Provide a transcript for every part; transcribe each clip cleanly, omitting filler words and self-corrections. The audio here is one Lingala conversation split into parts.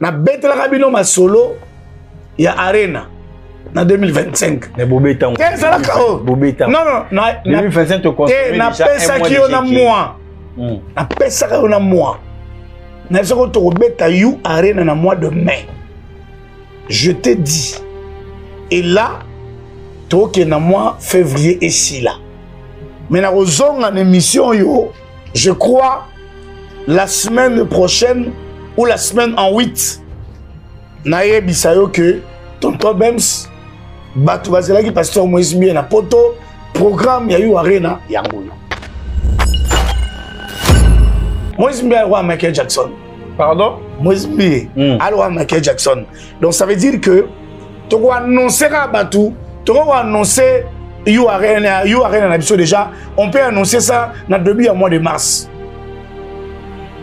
Na bête la cabine ma solo, il y a Arena. En 2025. Mais Bobeta. Bobeta. Non, non, 2025, tu construis déjà un mois de mois. Na pesa qui on a mois. Na pesa que tu Bobeta you Arena na mois de mai. Je te dis. Et là, tu es na mois février ici là. Mais na rozong en émission yo, je crois la semaine prochaine ou la semaine en 8. Na yebisayo que tonton Bems Batu Bazelaki pasteur Moïse Mbie na poto programme ya yu Arena yango. Moïse Mbie a Michael Jackson. Pardon? Moïse Mbie a Michael Jackson. Donc ça veut dire que tu dois annoncer à Batu, tu dois annoncer yu Arena na biso déjà, on peut annoncer ça dans début du mois de mars.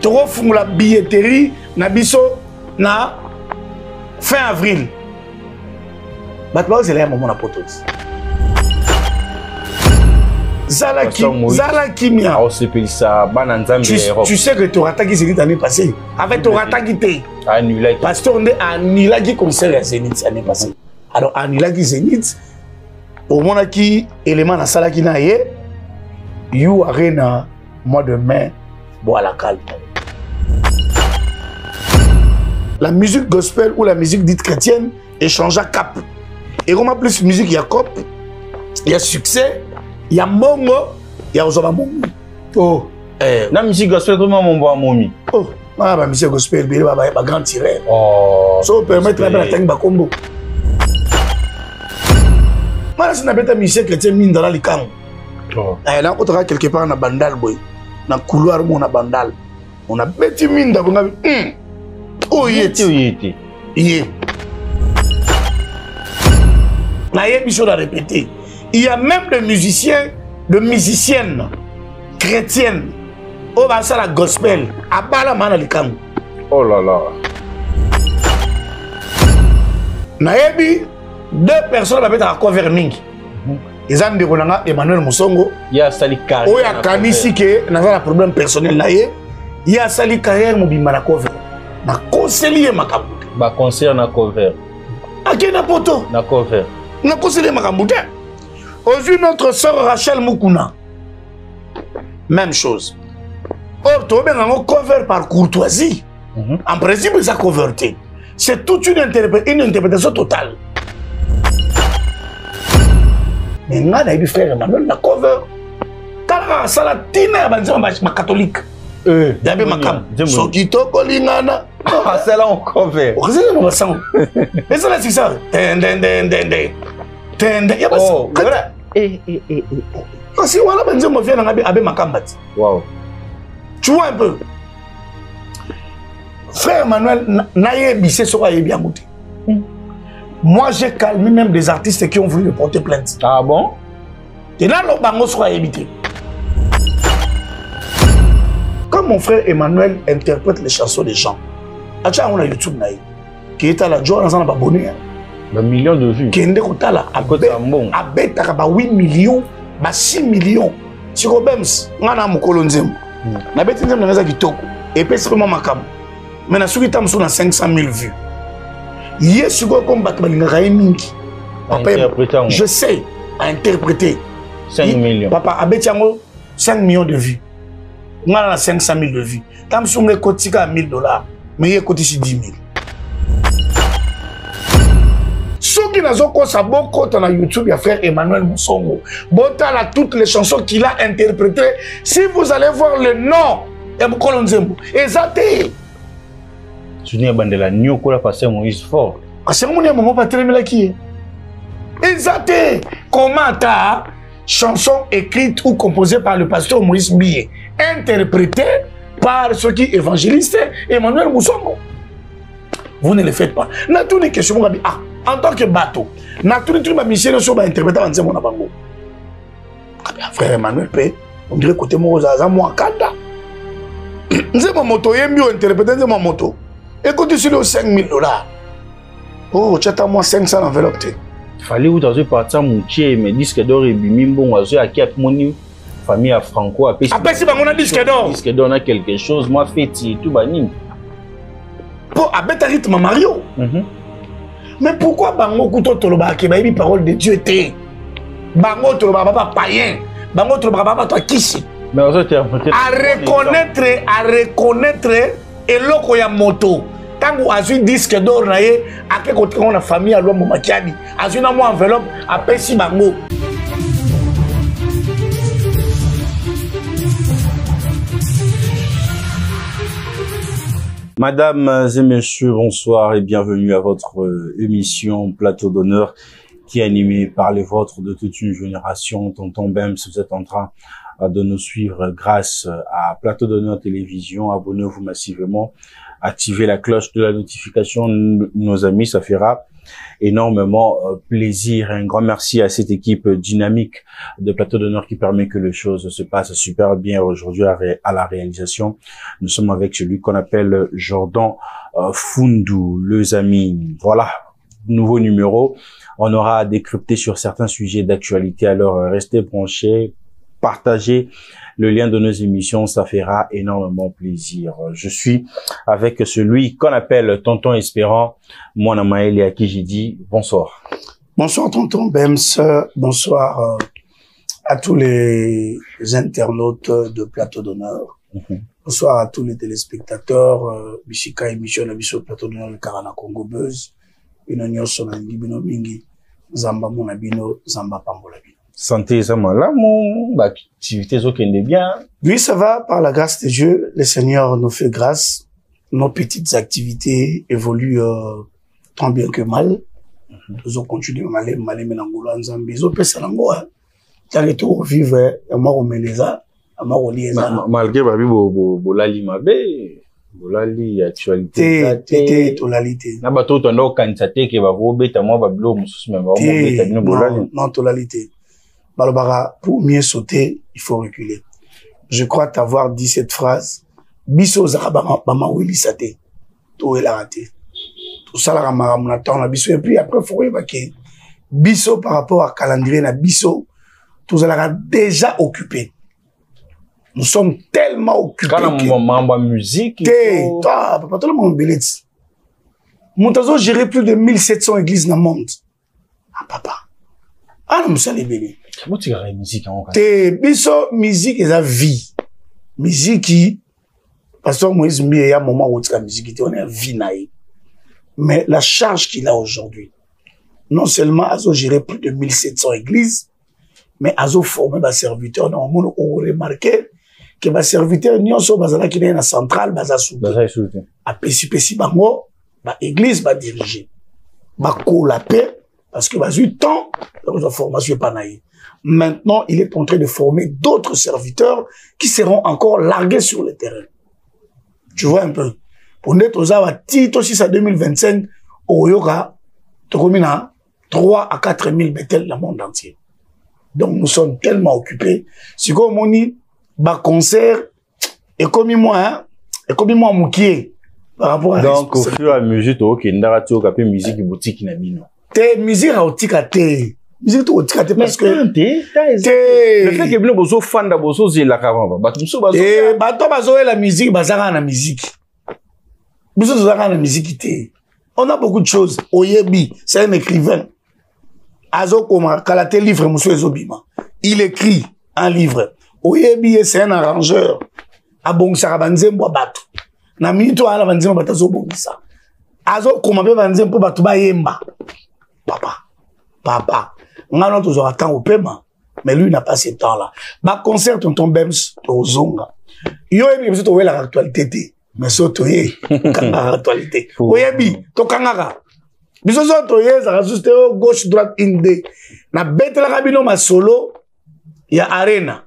Tu dois faire la billetterie na biso na fin avril. C'est là moment na potos. Zalaki mia. Tu sais que tu auras attaqué Zénith l'année passée. Avec tu auras attaqué. Parce qu'on est annulé concert à Zénith l'année passée. Alors annulé Zénith. Au moment qui élément na sala qui na yé, you Arena mois de mai, bois la calme. La musique gospel ou la musique dite chrétienne échange à cap. Et comment plus musique, il y a cop, il y a succès, il y a mongo, il y a Ozoba Momi. Oh, la musique gospel, comment mon bois Momi? Oh, la musique gospel, il y a un grand tireur. Oh, ça permet de la tête de combo. Moi, si on a musique chrétienne, mine dans la licang. Là, on aura quelque part dans Bandal, boy. Dans le couloir, on a Bandal. On a petit mine dans le oh, yéti. Il y a même des musiciens, de musiciennes chrétiennes au bas la gospel à Balamana Likam. Oh là là. Naebi, deux personnes qui ont cover mingi. Ils ont dit Emmanuel Moussongo. Il y a Sali carrière. Il y a Kanisi qui a un problème personnel. Il y a Sali carrière mobile na cover. Na conseiller Makabouté. Ba concert na cover. À qui na poto? Na cover. Na conseiller Makabouté. Aujourd'hui, notre sœur Rachel Moukouna. Même chose. Or, tu as un cover par courtoisie. En principe, ça coverté. C'est toute une interprétation totale. Mais nous avons fait Emmanuel la cover. Quand ça la tina ma catholique. D'abord ma cam. Sokito kolingana. C'est là on cover. Vous savez mon sang. Et ça là c'est ça. Ya pas ça. Si voilà benzo mo vient avec ma cam. Wow. Tu vois un peu. Frère Emmanuel naye bissé sur aye bien goûté. Moi, j'ai calmé même des artistes qui ont voulu me porter plainte. Ah bon? Et là, le bango sera évité. Quand mon frère Emmanuel interprète les chansons des gens, on a YouTube, qui est à la joie, on a abonné. Un million de vues. Qui est là, à 8 millions, 6 millions. Si vous avez un colonzem, on a besoin de faire des et puis c'est vraiment ma cam. Mais on a 500 000 vues. Yes, je sais interpréter. 5 millions. Papa, Abetiango, 5 millions de vues. Moi, on a 500 000 de vues. Tam si on est cotisé à $1000, mais il est cotisé 10 000. Ceux qui n'ont pas ça, beaucoup dans YouTube, il y a frère Emmanuel Moussongo. Botala toutes les chansons qu'il a interprétées. Si vous allez voir le nom, exacté. Tu n'es pas de la new cola passé Moïse fort. C'est mon moment pas très bien qui est. Exacté. Comment ta chanson écrite ou composée par le pasteur Moïse Mbie, interprétée par ceux qui évangélisent Emmanuel Moussongo. Vous ne le faites pas. Na tout les questions en tant que bateau. Na tout les trucs ma mission sur ma interprétation mon abango. Frère Emmanuel P, on dirait côté moi za moi kada. Nze ma moto yembi interpréter ma moto. Écoutez sur les $5 000. Oh, tu as moi 500 enveloppes. Il fallait où dans un parti moutier, mais disque d'or et bimimbo, oiseau à qui a mon famille à Franco. Après, si on a disque d'or. Disque d'or, on a quelque chose, moi, fait tout, banim. pour abeta rythme Mario. Mais pourquoi bango kuto toloba ke bayibi parole de Dieu té? Bango toloba papa païen, bango toloba papa toi kisi. Mais à reconnaître eloko ya moto. Tango azui disque d'or na ye, ake kote on a famille à l'homme makiadi. Azui na mo enveloppe a pesi bango. Mesdames et messieurs, bonsoir et bienvenue à votre émission Plateau d'honneur qui est animée par les vôtres de toute une génération. Tonton Bems, vous êtes en train de nous suivre grâce à Plateau d'honneur télévision. Abonnez-vous massivement, activez la cloche de la notification, nos amis, ça fera énormément plaisir. Un grand merci à cette équipe dynamique de Plateau d'honneur qui permet que les choses se passent super bien aujourd'hui à la réalisation. Nous sommes avec celui qu'on appelle Jordan Fundou, les amis. Voilà, nouveau numéro. On aura à décrypter sur certains sujets d'actualité. Alors restez branchés, partagez le lien de nos émissions, ça fera énormément plaisir. Je suis avec celui qu'on appelle Tonton Espérant, mon Amaël, et à qui j'ai dit bonsoir. Bonsoir Tonton Bems, bonsoir à tous les internautes de Plateau d'honneur. Bonsoir à tous les téléspectateurs, Bishika émission na biso Plateau d'honneur le Karana Congo Buzz. Bino nyonso na bino mingi, Zamba mona bino, Zamba pambola bino. Santé, ça m'a là, mon activité, ça bien. Oui, ça va, par la grâce de Dieu. Le Seigneur nous fait grâce. Nos petites activités évoluent tant bien que mal. Nous allons continuer à aller menangola nzambe. Ils ont fait ça nangoa. T'as tout revivre, amaro meleza, amaro lieza. Malgré babi bolali mabe, bolali actualité. Té tolalité. Na bato tondo kansate ke bavo beta mo bablo mususu me ba mo beta bino bolali. Non tolalité. Balobara, pour mieux sauter, il faut reculer. Je crois t'avoir dit cette phrase. Biso zarabama bama wili sate. Tout est la raté. Tout ça la ramara attend la biso. Et puis après, il faut évacuer. Biso par rapport à calendrier na biso, tout ça l'a déjà occupé. Nous sommes tellement occupés. Quand on a musique. Toi, papa, tout le monde belait. Montazo gérait plus de 1700 églises dans le monde. Ah, papa. Ah, non, ça les belait. Comment tu regardes la musique en fait? Biso, musique est la vie. Musique qui, Pasteur Moïse Mbi, il y a un moment où la musique, on est à vie naïe. Mais la charge qu'il a aujourd'hui, non seulement a géré plus de 1700 églises, mais a formé des serviteurs. Non, on remarqué que les serviteurs, nous sommes qui est dans la centrale, baza soute. A pesi bango, ba église ba diriger. Ba paix, parce que bas eu temps, la formation est pas naïe. Maintenant, il est en train de former d'autres serviteurs qui seront encore largués sur le terrain. Tu vois un peu. Pour nous, aux Tito 6 à 2025, au Yoga, 3 à 4 000 Bethel dans le monde entier. Donc, nous sommes tellement occupés. Si comme on dit, bah, concert, et comme moi, moukier, par rapport à donc, au fur et à mesure, tu as musique boutique qui n'a pas. T'es musique à Otikate. Musique tout Otikate parce que. Le fait que vous avez fan de bozo, c'est la caramba. La musique, la musique. La musique. On a beaucoup de choses. Oyebi, c'est un écrivain. Azo Koma, Kalate livre, Moussou Ezobima. Il écrit un livre. Oyebi, c'est un arrangeur. Abong Sarabanzem Boabato. Namito ala Banzem Batazo Bongisa. Azo Koma Banzem Batuba Yemba. Papa. On a toujours temps au paiement. Mais lui n'a pas ce temps-là. Bah, concert, Tonton Bems, au Zonga. Yo, ebi, vous avez l'actualité. Mais surtout, l'actualité. Oyebi, to kangara. Biso soto ye, ça rasuste gauche, droite, inde. Na bête la rabino ma solo, il y a Arena.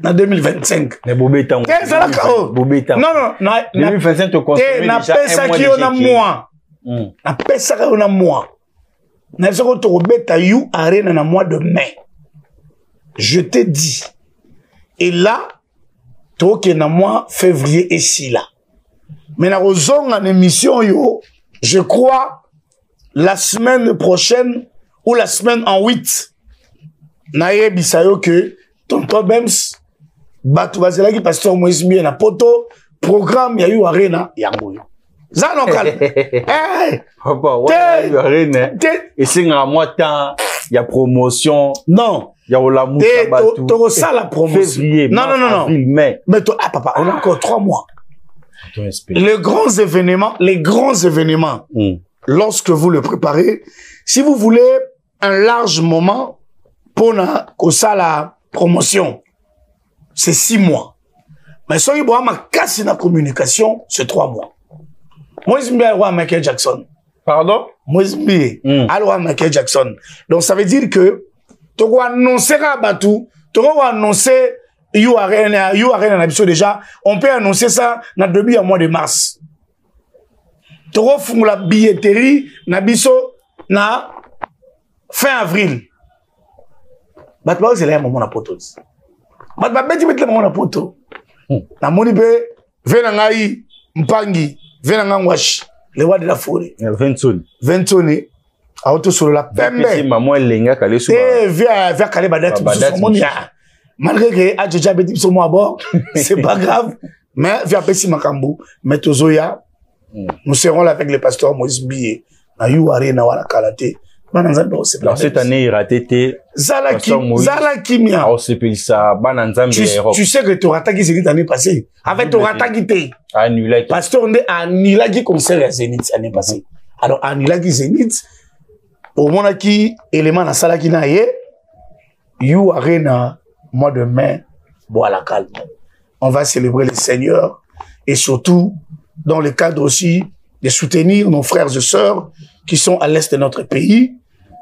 Na 2025. Mais Bobeta, Bobeta. Non, 2025, tu consommes déjà un mois de mois. Na pesa ki on a mois. Na soko to beta you Arena na mois de mai. Je te dis. Et là, toi qui na mois février et si là. Mais na ozong en émission yo, je crois la semaine prochaine ou la semaine en 8. Na yebisa yo que Tonton Bems batu bazela ki pasteur Moïse Mbi na poto programme ya yu Arena yango yo. Ça non calme. Papa, ouais, et c'est un mois temps, il y a promotion. Non. Il y a la mousse. Tu ça la promotion. Février, non, mars, non, non, non. Avril, mai. Mais toi, ah papa, on a encore 3 mois. Les grands événements, lorsque vous le préparez, si vous voulez un large moment pour ça la promotion, c'est 6 mois. Mais si vous avez casse la communication, c'est 3 mois. Moi, je suis Michael Jackson. Pardon? Moi, je suis Michael Jackson. Donc, ça veut dire que tu vas annoncer à Batou, tu vas annoncer You Arena déjà. On peut annoncer ça dans le début du mois de mars. Tu vas faire la billetterie na fin avril. Batou va c'est un moment de poto. Batou va mettre le moment de poto. Na moni be venangai mpangi venangangwash le wa de la forêt. 20 tonnes. Auto sur la pembe. Maman lenga kale sur. Via kale badati moni ya. Malgré que adja beti sur moi à bord, c'est pas grave, mais via pesi makambu, mais tozoya. Nous serons là avec le pasteur Moïse Bié na You Arena wala kalate. Alors cette année il raté Zala Kimia. Tu sais que tu auras tagué Zénith l'année passée. Avec ton ratagité. Annulé. Pasteur on est annulé qui concert à Zénith l'année passée. Alors annulé qui Zénith. Au moment qui élément na sala qui na ye. You Arena mois de mai. Voilà calme. On va célébrer le Seigneur et surtout dans le cadre aussi de soutenir nos frères et sœurs qui sont à l'est de notre pays,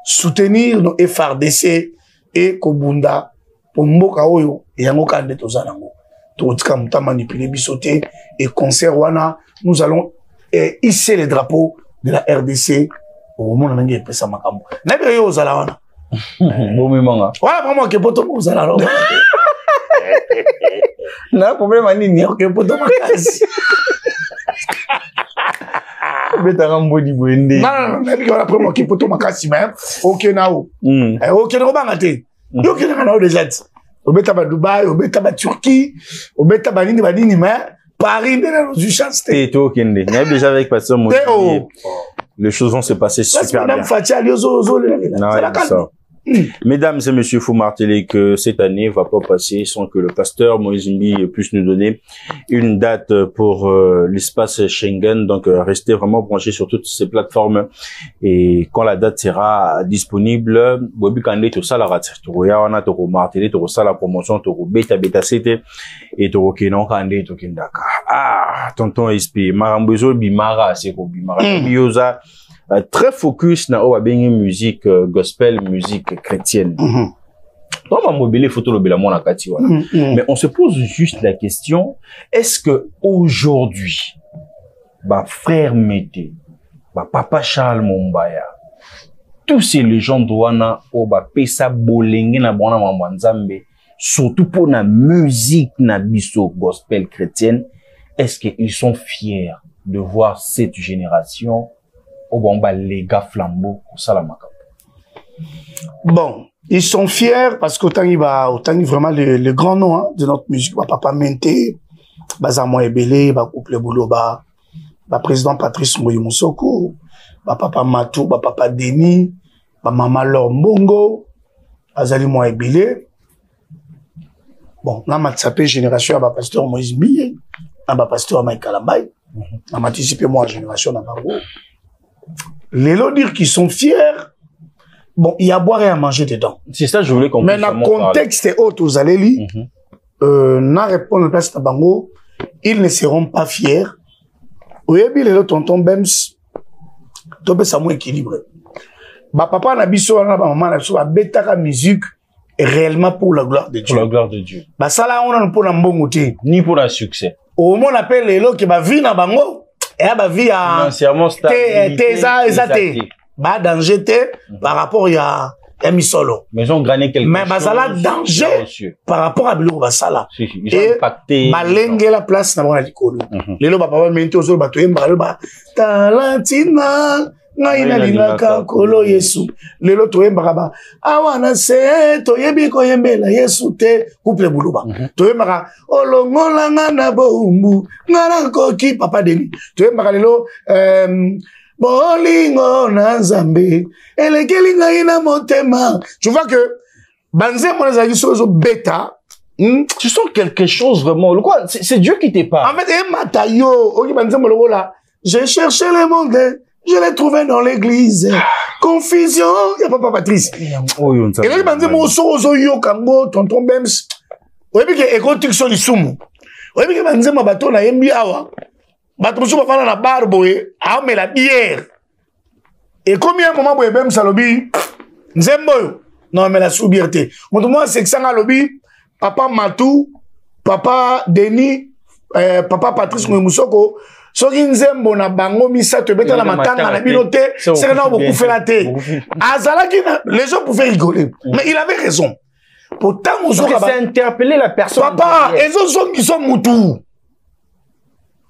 soutenir nos FRDC et Kobunda pour Mboka Oyo et Yangoka de Tozanango. Totika Muta manipuler bisoté et concert wana, nous allons hisser les drapeaux de la RDC au moment où on a pesa makambo. Nabe yo ozala wana. Bon mimanga. Voilà pour moi que poto ozala wana. Na problème nini que poto makasi. Non, non, non, après moi qui poto makasi mais OK nao. OK no bangate. Yo ki na nao déjà. Obeta ba Dubaï, obeta ba Turquie, obeta ba nini mais Paris dans une chance. Et toi Kende. On est déjà avec pasteur Moïse. Les choses vont se passer super bien. Mesdames et messieurs, faut marteler que cette année va pas passer sans que le pasteur Moïse Mbi puisse nous donner une date pour l'espace Schengen. Donc, restez vraiment branchés sur toutes ces plateformes. Et quand la date sera disponible, Bobi Kandé, tout ça, la Royana, tout marteler, tout ça, la promotion, tout beta c'était, et tout Kenon Kandé, tout Kindaka. Ah, tonton SP, Marambezo Bimara, c'est quoi Bimara, Bioza. Très focus na oba bengi musique gospel, musique chrétienne. On va mobiliser photo le bela na kati wana. Mais on se pose juste la question, est-ce que aujourd'hui ba frère Mété, ba papa Charles Mombaya, tous ces légendes wana oba pesa bolenge na bona Nzambe, surtout pour la musique na biso gospel chrétienne, est-ce qu'ils sont fiers de voir cette génération au bomba les gars flambeaux au salamaka? Bon, ils sont fiers parce qu'autant il vraiment le grand nom hein, de notre musique, Papa Menté, Bazamo Ebele, Couple Bouloba, président Patrice Moyimosoko, Papa Matou, Papa Denis, Maman Lombongo, Azali Moebele. Bon, là m'a tapé génération à pasteur Moïse Bié, à pasteur Michael Ambay, à participé moi à génération à Bango. Les lots dire qu'ils sont fiers, bon, il y a à boire et à manger dedans. C'est ça, je voulais comprendre. Mais dans le contexte et autres, vous allez lire, n'a répondu à place de Bango, ils ne seront pas fiers. Oui, les lots tonton Bems, tombé ça moins équilibré. Papa n'a biso, maman n'a biso, bêta la musique réellement pour la gloire de Dieu. Pour la gloire de Dieu. Ça là, on a pour un bon côté. Ni pour un succès. Au moment on appelle les lots qui va vivre dans Bango. Et à vie à financièrement stable, bah danger par rapport à un solo. Mais ils ont gagné quelque chose. Mais bah ça là danger par rapport à Bilo Basala. Ils ont impacté. Malenge la place na bona likolo. Lelo papa menti ozolo bato yemba ba talentina Ngaina lingaka kolo Yesu. Lelo toyembaka ba. Awana se toyebi koyembela Yesu te. Couple buluba. Toyembaka olongola ngana boumbu. Ngana koki papa Deni. Toyembaka lelo bolingo na Nzambe. Elekeli ngaina motema. Tu vois que banze mon ezali sozo bêta. Tu sens quelque chose vraiment. Quoi? C'est Dieu qui t'est pas. En fait, j'ai cherché le monde, je l'ai trouvé dans l'église. Confusion, il n'y a pas Patrice. Et là, tonton Bems. Oui, mais que écoute sur les soumous. Oui, mais que banze ma bateau na yembi awa. Bateau sou bafana na barboé, a mais la bière. Et combien de moments où Bems a lobby? Nzembo. Non, mais la soubierté. Montre-moi c'est que ça a lobby. Papa Matou, papa Denis, papa Patrice Moussoko, soki nzembo na bango misato beta na matanga na binote, c'est qu'on a beaucoup fait la thé. Azalaki, les gens pouvaient rigoler. Mais il avait raison. Pourtant, c'est interpeller la personne. Papa, les autres sont qui sont moutou.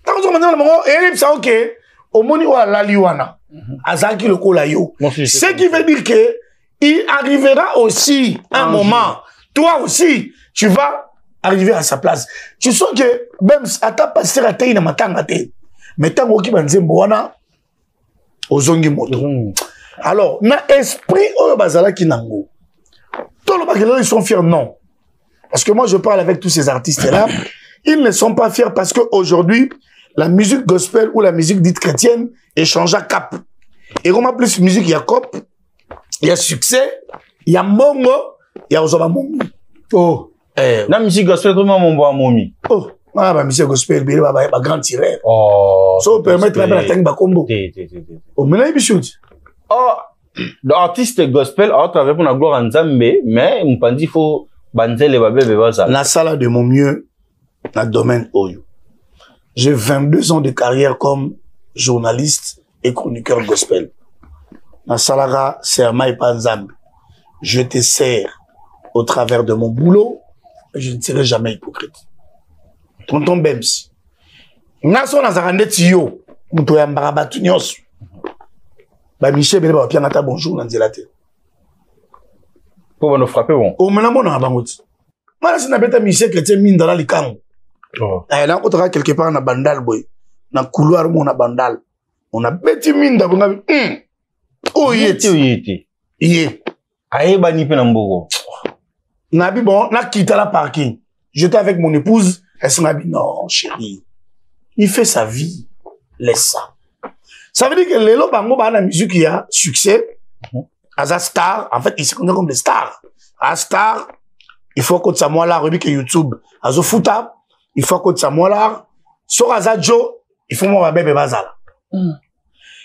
Tant qu'on se dit, et ça ok, au moni ou à la liwana, Azalaki le kolayo. Ce qui veut dire que il arrivera aussi un moment, toi aussi, tu vas arriver à sa place. Tu sens que même à ta passer à taille na matanga te. Mais tant que banzembo wana ozongi moto. Alors, na esprit o bazala ki nango. Tous les bagala ils sont fiers non. Parce que moi je parle avec tous ces artistes là, ils ne sont pas fiers parce que aujourd'hui la musique gospel ou la musique dite chrétienne est changée à cap. Et on a plus musique il y a cop, il y a succès, il y a mongo, il y a ozoba mongo. Oh. La musique gospel, comment mon bois momi? Oh, la musique gospel, il va y grand tireur. Oh. Ça permettre la tête de combo. Oh, mais là, il y a oh, l'artiste gospel, à travers pour la gloire en Nzambe, mais on pense qu'il faut banzer les babés bebaza. La salle de mon mieux, dans le domaine Oyo. J'ai 22 ans de carrière comme journaliste et chroniqueur gospel. La salle c'est un maï panzambe. Je te sers au travers de mon boulot. Je ne serai jamais hypocrite. Tonton Bems. Naso nazarande tiyo. Muto ya mbarabatu nyos. Ba Michel bele ba pianata bonjour nanzela te. Pour nous frapper bon. O mena mona abangoti. Mala sina beta Michel chrétien min dans la likango. Oh. Là on tra quelque part na bandal boy. Na couloir mo na bandal. On a beti min da bonga. Oh yeti. Yé. Aye bani pe na mbogo. Nabi bon, na quitté la parking. J'étais avec mon épouse, elle s'en a dit non, chérie. Il fait sa vie. Laisse ça. Ça veut dire que les lots bango ba na musique il y a succès. As star, en fait, ils se connaissent comme des stars. À star, il faut que ça moi là, rubrique YouTube. Azo futa, il faut que ça moi là. Sur Aza Joe, il faut moi bébé bazala.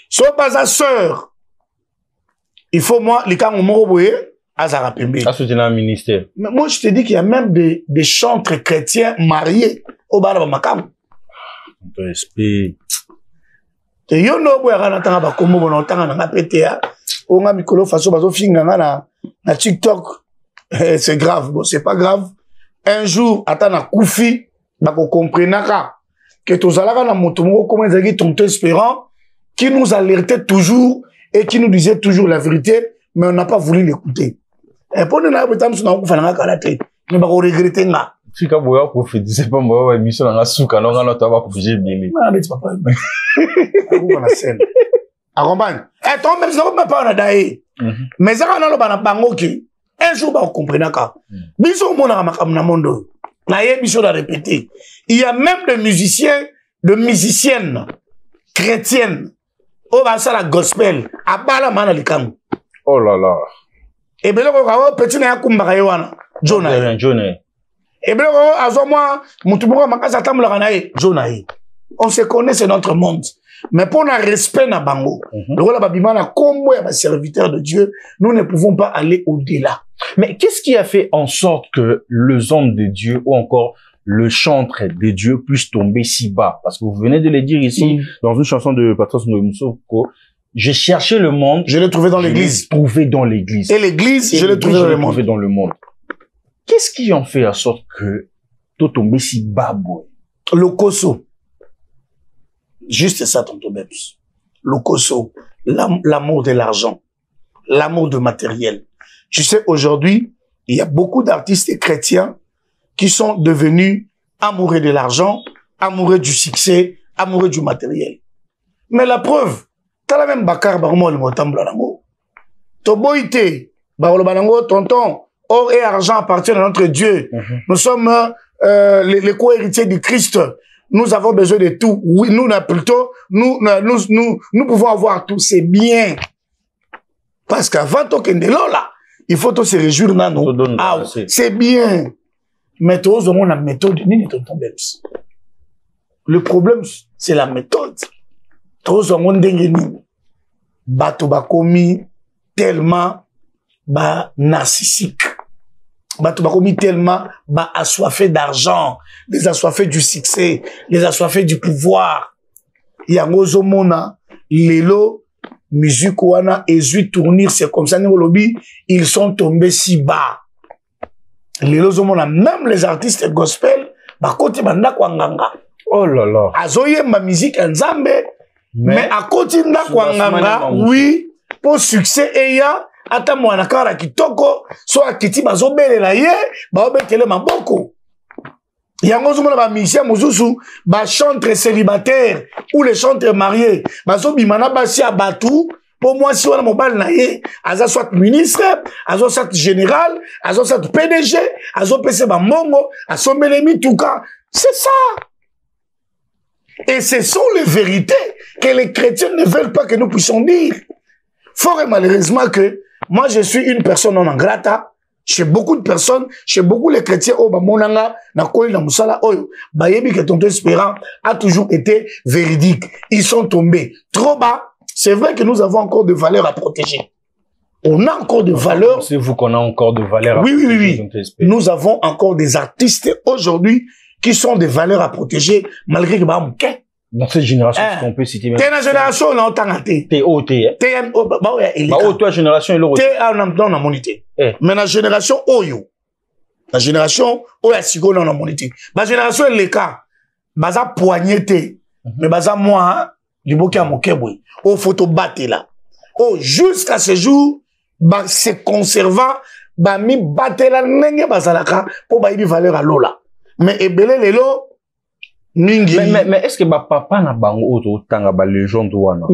Sur Baza sœur, il faut moi les cas mon boye. Azara Pembe. À soutenir un ministère. Mais moi, je te dis qu'il y a même des chantres chrétiens mariés au Bala Makam. Respect. Et yo no boya kana tanga ba kombo bona tanga na PTA. O nga mikolo faso bazo finga na TikTok. C'est grave, bon, c'est pas grave. Un jour, atana koufi, bako comprenaka que tozalaka na moto moko comme ezaki tonton espérant qui nous alertait toujours et qui nous disait toujours la vérité, mais on n'a pas voulu l'écouter. Et pour nous, on a regretté. Tu as beau profiter, c'est pas moi, émission dans la souka, non, on a pas profiter bien. Ah, mais tu vas pas. On a scène. Accompagne. Et toi, même si on n'a pas d'ailleurs. Mais ça, on a le bango qui. Un jour, on comprend ça. Bisous, on a un monde. Na émission de répéter. Il y a même des musiciens, de musiciennes chrétiennes. Au bas ça la gospel. À bas la man alikam. Oh là là. Et bien, petit na yakumba yawana. Jonah. Jonah. Et bien, moi, Moutoumouka Makasa Tamulanae, Jonah. On se connaît, c'est notre monde. Mais pour un respect na bango, le rôle babimana comme moi, serviteur de Dieu, nous ne pouvons pas aller au-delà. Mais qu'est-ce qui a fait en sorte que le homme de Dieu ou encore le chantre de Dieu puisse tomber si bas? Parce que vous venez de le dire ici, dans une chanson de Patrice Moussoko, j'ai cherché le monde. Je l'ai trouvé dans l'église. Trouvé dans l'église. Et l'église, je l'ai trouvé dans le monde. Qu'est-ce qui en fait en sorte que tout tombe si bas, boy? Le Koso. Juste ça, tonton Beps. le koso, l'amour de l'argent, l'amour de matériel. Tu sais, aujourd'hui, il y a beaucoup d'artistes chrétiens qui sont devenus amoureux de l'argent, amoureux du succès, amoureux du matériel. Mais la preuve, t'as la même bakar barmo le motambo lango. Toboite, barolo banango, tonton, or et argent appartiennent à notre Dieu. Nous sommes les co-héritiers du Christ. Nous avons besoin de tout. Oui, nous pouvons avoir tout. C'est bien. Parce qu'avant tout là, il faut se réjouir dans nous. Ah, c'est bien. Mais tous avons la méthode ni tonton Bems. Le problème, c'est la méthode. Tous avons dengue ni. Bato bakomi tellement narcissique. Bato bakomi tellement assoiffé d'argent, les assoiffés du succès, les assoiffés du pouvoir. Yango zomona lelo musique wana ezu tournir, c'est comme ça au lobby, ils sont tombés si bas. Lelo zomona même les artistes gospel bakoti banda kwanganga. Oh là là. Azoye ma musique nzambe mais à côté nda kwanganga oui pour succès eya ata mwana kara kitoko so akiti bazobelela ye baobekele maboko. Yango zomona ba musicien mosusu ba chanteur célibataire ou les chanteurs mariés bazobimana basi abatu pour moi si wana mobile na ye aza soit ministre azo soit général azo soit PDG azo pese ba mongo asombele mituka. C'est ça. Et ce sont les vérités que les chrétiens ne veulent pas que nous puissions dire. Fort et malheureusement que moi je suis une personne non grata. Chez beaucoup de personnes, chez beaucoup les chrétiens, oh, monanga, na koli na musala, oh, bayebi que tonton Espérant a toujours été véridique. Ils sont tombés trop bas. C'est vrai que nous avons encore de valeurs à protéger. On a encore de valeurs. Pensez-vous qu'on a encore de valeurs à protéger? Oui. Nous avons encore des artistes aujourd'hui qui sont des valeurs à protéger, malgré que dans cette génération, est-ce qu'on peut citer même? T'es dans la génération, on a autant raté. T'es toi, génération, il t'es dans la monité. Mais la génération, Oyo. La génération, Oya Sigo, dans la monité. La génération, elle est cas. Baza poigneté. Mais baza moi, du boki à mon keboui. Au photo batté là. Oh, jusqu'à ce jour, c'est conservant, mi batté là, n'enge bazalaka, pour baïbi valeur à l'eau là. Mais ebele lelo, mingi. Mais est-ce que papa na bango autant ba légende wana?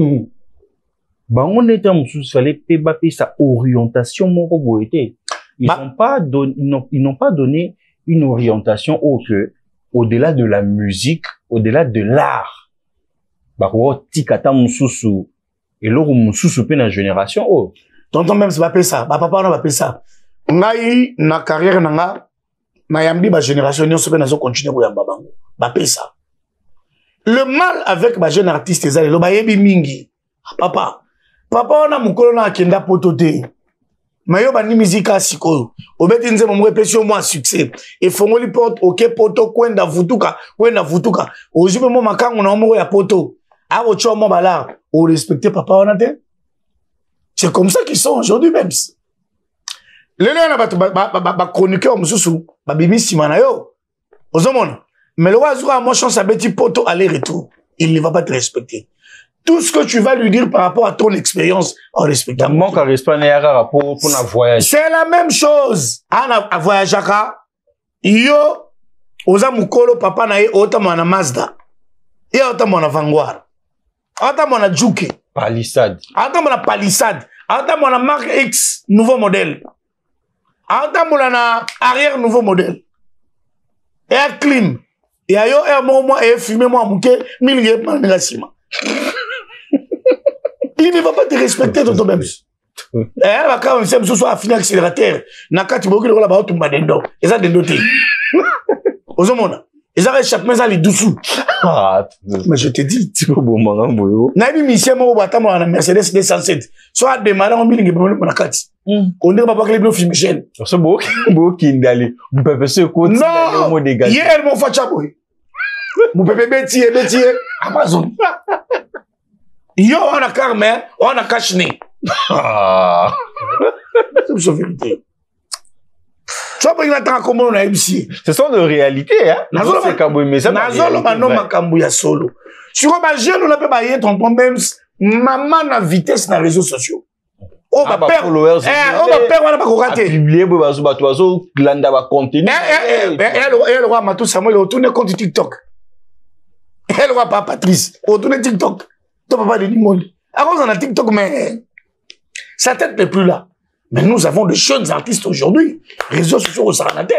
Bango n'était moussou fallait pébaper sa orientation moko boité. Ils n'ont pas donné une orientation au-delà de la musique, au-delà de l'art. Bako tikata moussou et loro moussou pe na génération oh. Tonton même c'est pas ça. Papa on va pas ça. Ngai na carrière nanga na yambi ba génération nyonso pe nazo continuer ko yamba bango. Ba pesa. Le mal avec ba jeune artiste ezali lo ba yebi mingi. Papa on a mukolo na akenda potote. Mayo ba ni musique sikoyo. Obeti nze mo pesi au moins succès. Et fongoli porte OK poto kwenda vutuka. Ojupe mo makango na mo ya poto. A ocho mo bala. O respecter papa on a te. C'est comme ça qu'ils sont aujourd'hui même. Le na ba chroniqueur mususu ba bibi simana yo. Ozomona. Mais le oiseau a moins chance à beti poto aller-retour. Il ne va pas te respecter. Tout ce que tu vas lui dire par rapport à ton expérience, en respectant. Manque à respect pour na voyage. C'est la même chose. À voyage yo oza mukolo papa na ye ota mwana Mazda. Et ota mwana Vanguard. Ota mwana Juke. Palisade. Ota mwana Palisade. Ota mwana Mark X nouveau modèle. Ota mwana na arrière nouveau modèle. Air clean. Et ayo air moi et fumer moi mouké 1000 yep mangasima. Il ne va pas te respecter dans ton même. Elle va quand même se soit affiné accélérateur. Nakati boki le là-bas tout dendo. Et ça dendo te. Ozomona. Et ça échappement ça les dessous. Mais je te dis, tu peux bon mangan boyo. Na bi mission mo bata mo na Mercedes 207. Soit démarrer en bilingue pour na kati. On ne va pas que les films Michel. C'est beau kindali. Vous pouvez se côté dans le dégagé. Hier mon facha boy. Mon bébé Betty Amazon. Yo, on a carmen, on a caché. C'est la vérité. Tu vois, il attend comment on a ici. Ce sont de réalités, hein. Nazolo makambu ya solo. Sur un jeune, on a pas baillé ton même maman na vitesse na réseaux sociaux. Oh, ma père, on va rater. Publier, landa va contenu. Elle roi Matou Samuel, retourne compte TikTok. Elle roi pas Patrice, retourne TikTok. Toi, papa de Nimoli. Alors, on a TikTok, mais sa tête n'est plus là. Mais nous avons de jeunes artistes aujourd'hui. Réseaux sociaux au Saranate.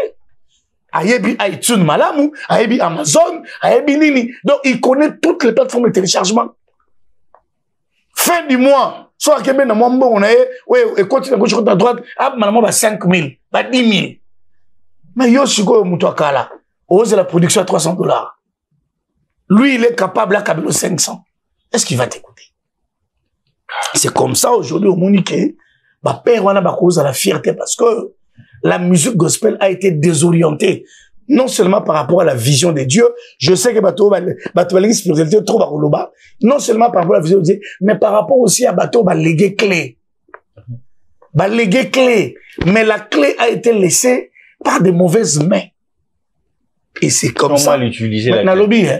Ayebi iTunes Malamu, Ayebi Amazon, Ayebi Nini. Donc, il connaît toutes les plateformes de téléchargement. Fin du mois, soit à Québec, on a et continue à gauche, à droite, ah, madame, 5 000, 10 000. Mais yo, si go muto akala, ose la production à $300. Lui, il est capable à Kabelo 500. Est-ce qu'il va t'écouter? C'est comme ça aujourd'hui au Monique, bah père wana ba cause à la fierté parce que la musique gospel a été désorientée. Non seulement par rapport à la vision de Dieu, je sais que bateau spiritualité trop bakoloba, non seulement par rapport à la vision de Dieu, mais par rapport aussi à bateau ba légué clé. Ba légué clé, mais la clé a été laissée par des mauvaises mains. Et c'est comme ça. Comment l'utiliser la clé? Lobby, hein.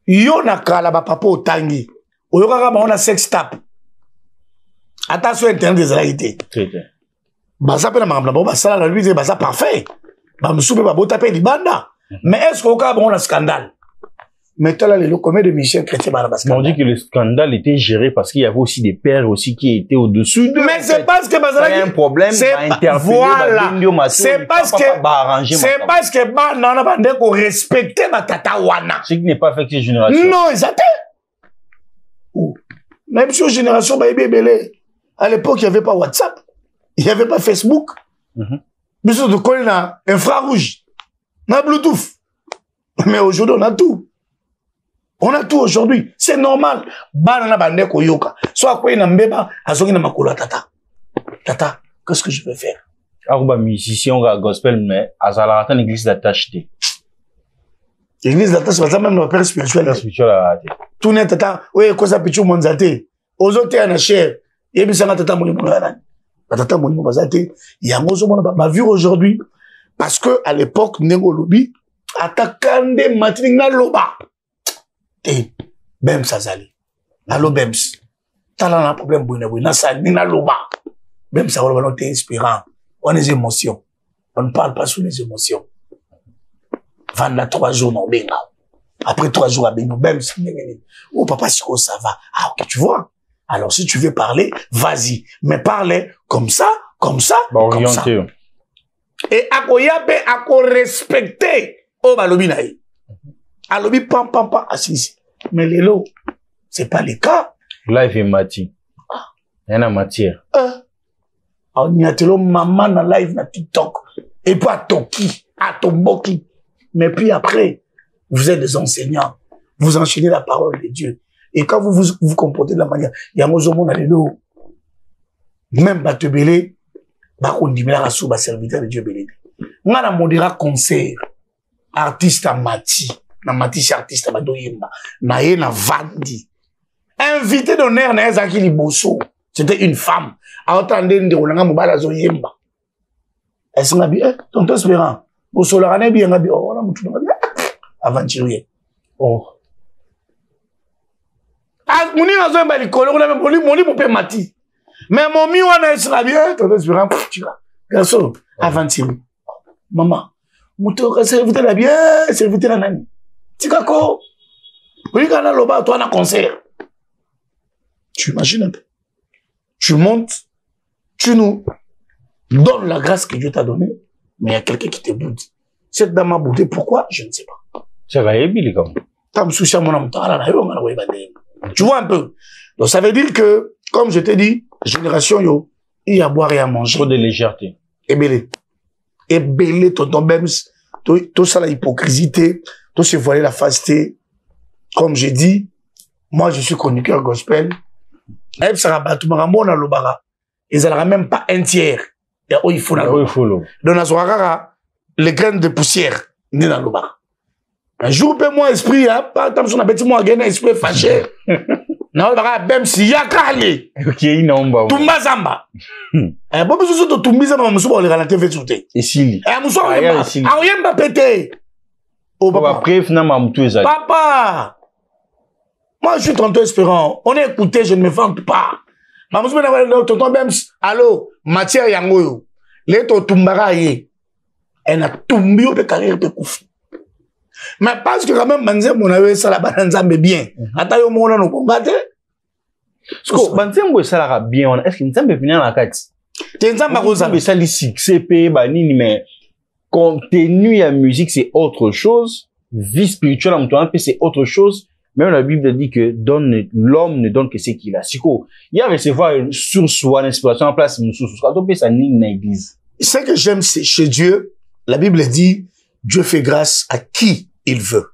Yo na kala ba papa otangi. Oyokaka ba on a sex tap. Attention internet des réalités. Baza pe na mangamba ba sala la lui baza parfait. Ba msupe ba bota pe libanda. Mais est-ce qu'au cas on a scandale? Mais toi là les combien de Michel Chrétien ba scandale? On dit que le scandale était géré parce qu'il y avait aussi des pères aussi qui étaient au-dessus de. Mais c'est parce que il y a un problème, voilà. C'est parce que ba nana bande ko respecter ba tata wana. Ce qui n'est pas fait que ces générations. Non, exact. Même sur génération ba ebelé. À l'époque, il n'y avait pas WhatsApp. Il n'y avait pas Facebook. Mais surtout, quand il y a infrarouge, on a Bluetooth. Mais aujourd'hui, on a tout. On a tout aujourd'hui. C'est normal. Banana bande koyoka. Soit quoi il y a mbeba, azoki na makolo tata. Tata, qu'est-ce que je vais faire? Aruba musicien, on a gospel, mais azalata l'église d'attacheté. L'église d'attache, c'est même le père spirituel. Le spirituel a raté. Tout n'est tata. Oui, quoi ça pichu monzate. Aux autres, il y a cher. Et puis, ça n'a tata moni monana. Tata moni monzate. Il y a mozo mona ma vue aujourd'hui. Parce que, à l'époque, Nengo Lobi, atakande matinga loba. Et, Bems Azali. Allo Bems. T'as un problème, nasa, nina loba. Bems Azali, t'es inspirant. On a des émotions. On ne parle pas sous les émotions. Vanda 3 jours, non, benga. Après 3 jours, à benga, Bems. Oh, papa, si ça va. Ah, ok, tu vois. Alors, si tu veux parler, vas-y. Mais parlez comme ça, comme ça, comme ça. Et akoyabe, ako respecter. Oh, balobi naï. Alobi pam pam pam assisi. Mais l'élo, c'est pas le cas. Life est matière. Il y en a matière. On y a tellement maman na live na TikTok. Et puis à Toki, à Tomboki. Mais puis après, vous êtes des enseignants. Vous enchaînez la parole de Dieu. Et quand vous comportez de la manière, il y a mozomo na l'élo. Même Batebele, bakondimela rassou ba serviteur de Dieu belé. Ngana modéra concert. Artiste à Mati. Na Mati c'est artiste à Badoyemba. Na ye na Vandi. Invité d'honneur na Ezaki Liboso. C'était une femme. Entendez de Rolanga Mobala Zoyemba. Est-ce qu'on a bien? Tonton Espérant. Boso la rane bien ngabi. Oh, la moutou ngabi. Aventurier. Oh. Ah, mouni na Zoyemba likolo. On a même moni pour Mati. Mais mon mi wana est bien. Tonton Espérant. Tu vois. Garçon. Aventurier. Maman. Moutou, serviteur la bien. Serviteur la nani. Tikako. Oui, quand on a loba, toi, on a concert. Tu imagines un peu. Tu montes, tu nous donnes la grâce que Dieu t'a donnée, mais il y a quelqu'un qui te boude. Cette dame a boudé, pourquoi? Je ne sais pas. C'est vrai, Billy, comme. Tu vois un peu. Donc, ça veut dire que, comme je t'ai dit, génération, yo, il y a à boire et à manger. Trop de légèreté. Ébélé. Ébélé, tonton Bems, tout ça, la hypocrisie, tout se voiler la faceté. Comme j'ai dit, moi, je suis chroniqueur gospel. Et ça rabat tout marambo na lobara. Ils n'auront même pas un tiers. Et oh, il faut la lobara. Donc, na soirara, les graines de poussière, ni na lobara. Un jour, paie-moi esprit, hein, pas tant que son appétit, moi, gagne esprit fâché. Na lobara, bem si yakali. Ok, non, bah. Tumba zamba. Eh, bon, mais surtout, tumbi zamba, monsieur, on les ralentit, fait sauter. Et si. Eh, monsieur, on y m'a pété. Oh, papa. Après, finalement, tout est papa. Moi, je suis tonton Espérant. On est écouté, je ne me vante pas. Ma monsieur, tonton Bems, allô, matière yangoyo. Les totumbara ye. Elle a tombé de carrière de Koufi. Mais parce que quand même, Banzem, on avait ça là-bas, Nzambe bien. Attends, on a nos combats. Banzem, ça l'a bien. Est-ce que Nzambe est venu à la carte? T'es Nzambe à cause de ça, les CP, banini, mais contenu à musique, c'est autre chose. Vie spirituelle, en même temps, c'est autre chose. Même la Bible dit que l'homme ne donne que ce qu'il a. Siko, il y a recevoir sur soi l'inspiration en place, nous sous quand on peut ça ni dans l'église. Ce que j'aime, c'est chez Dieu, la Bible dit, Dieu fait grâce à qui il veut.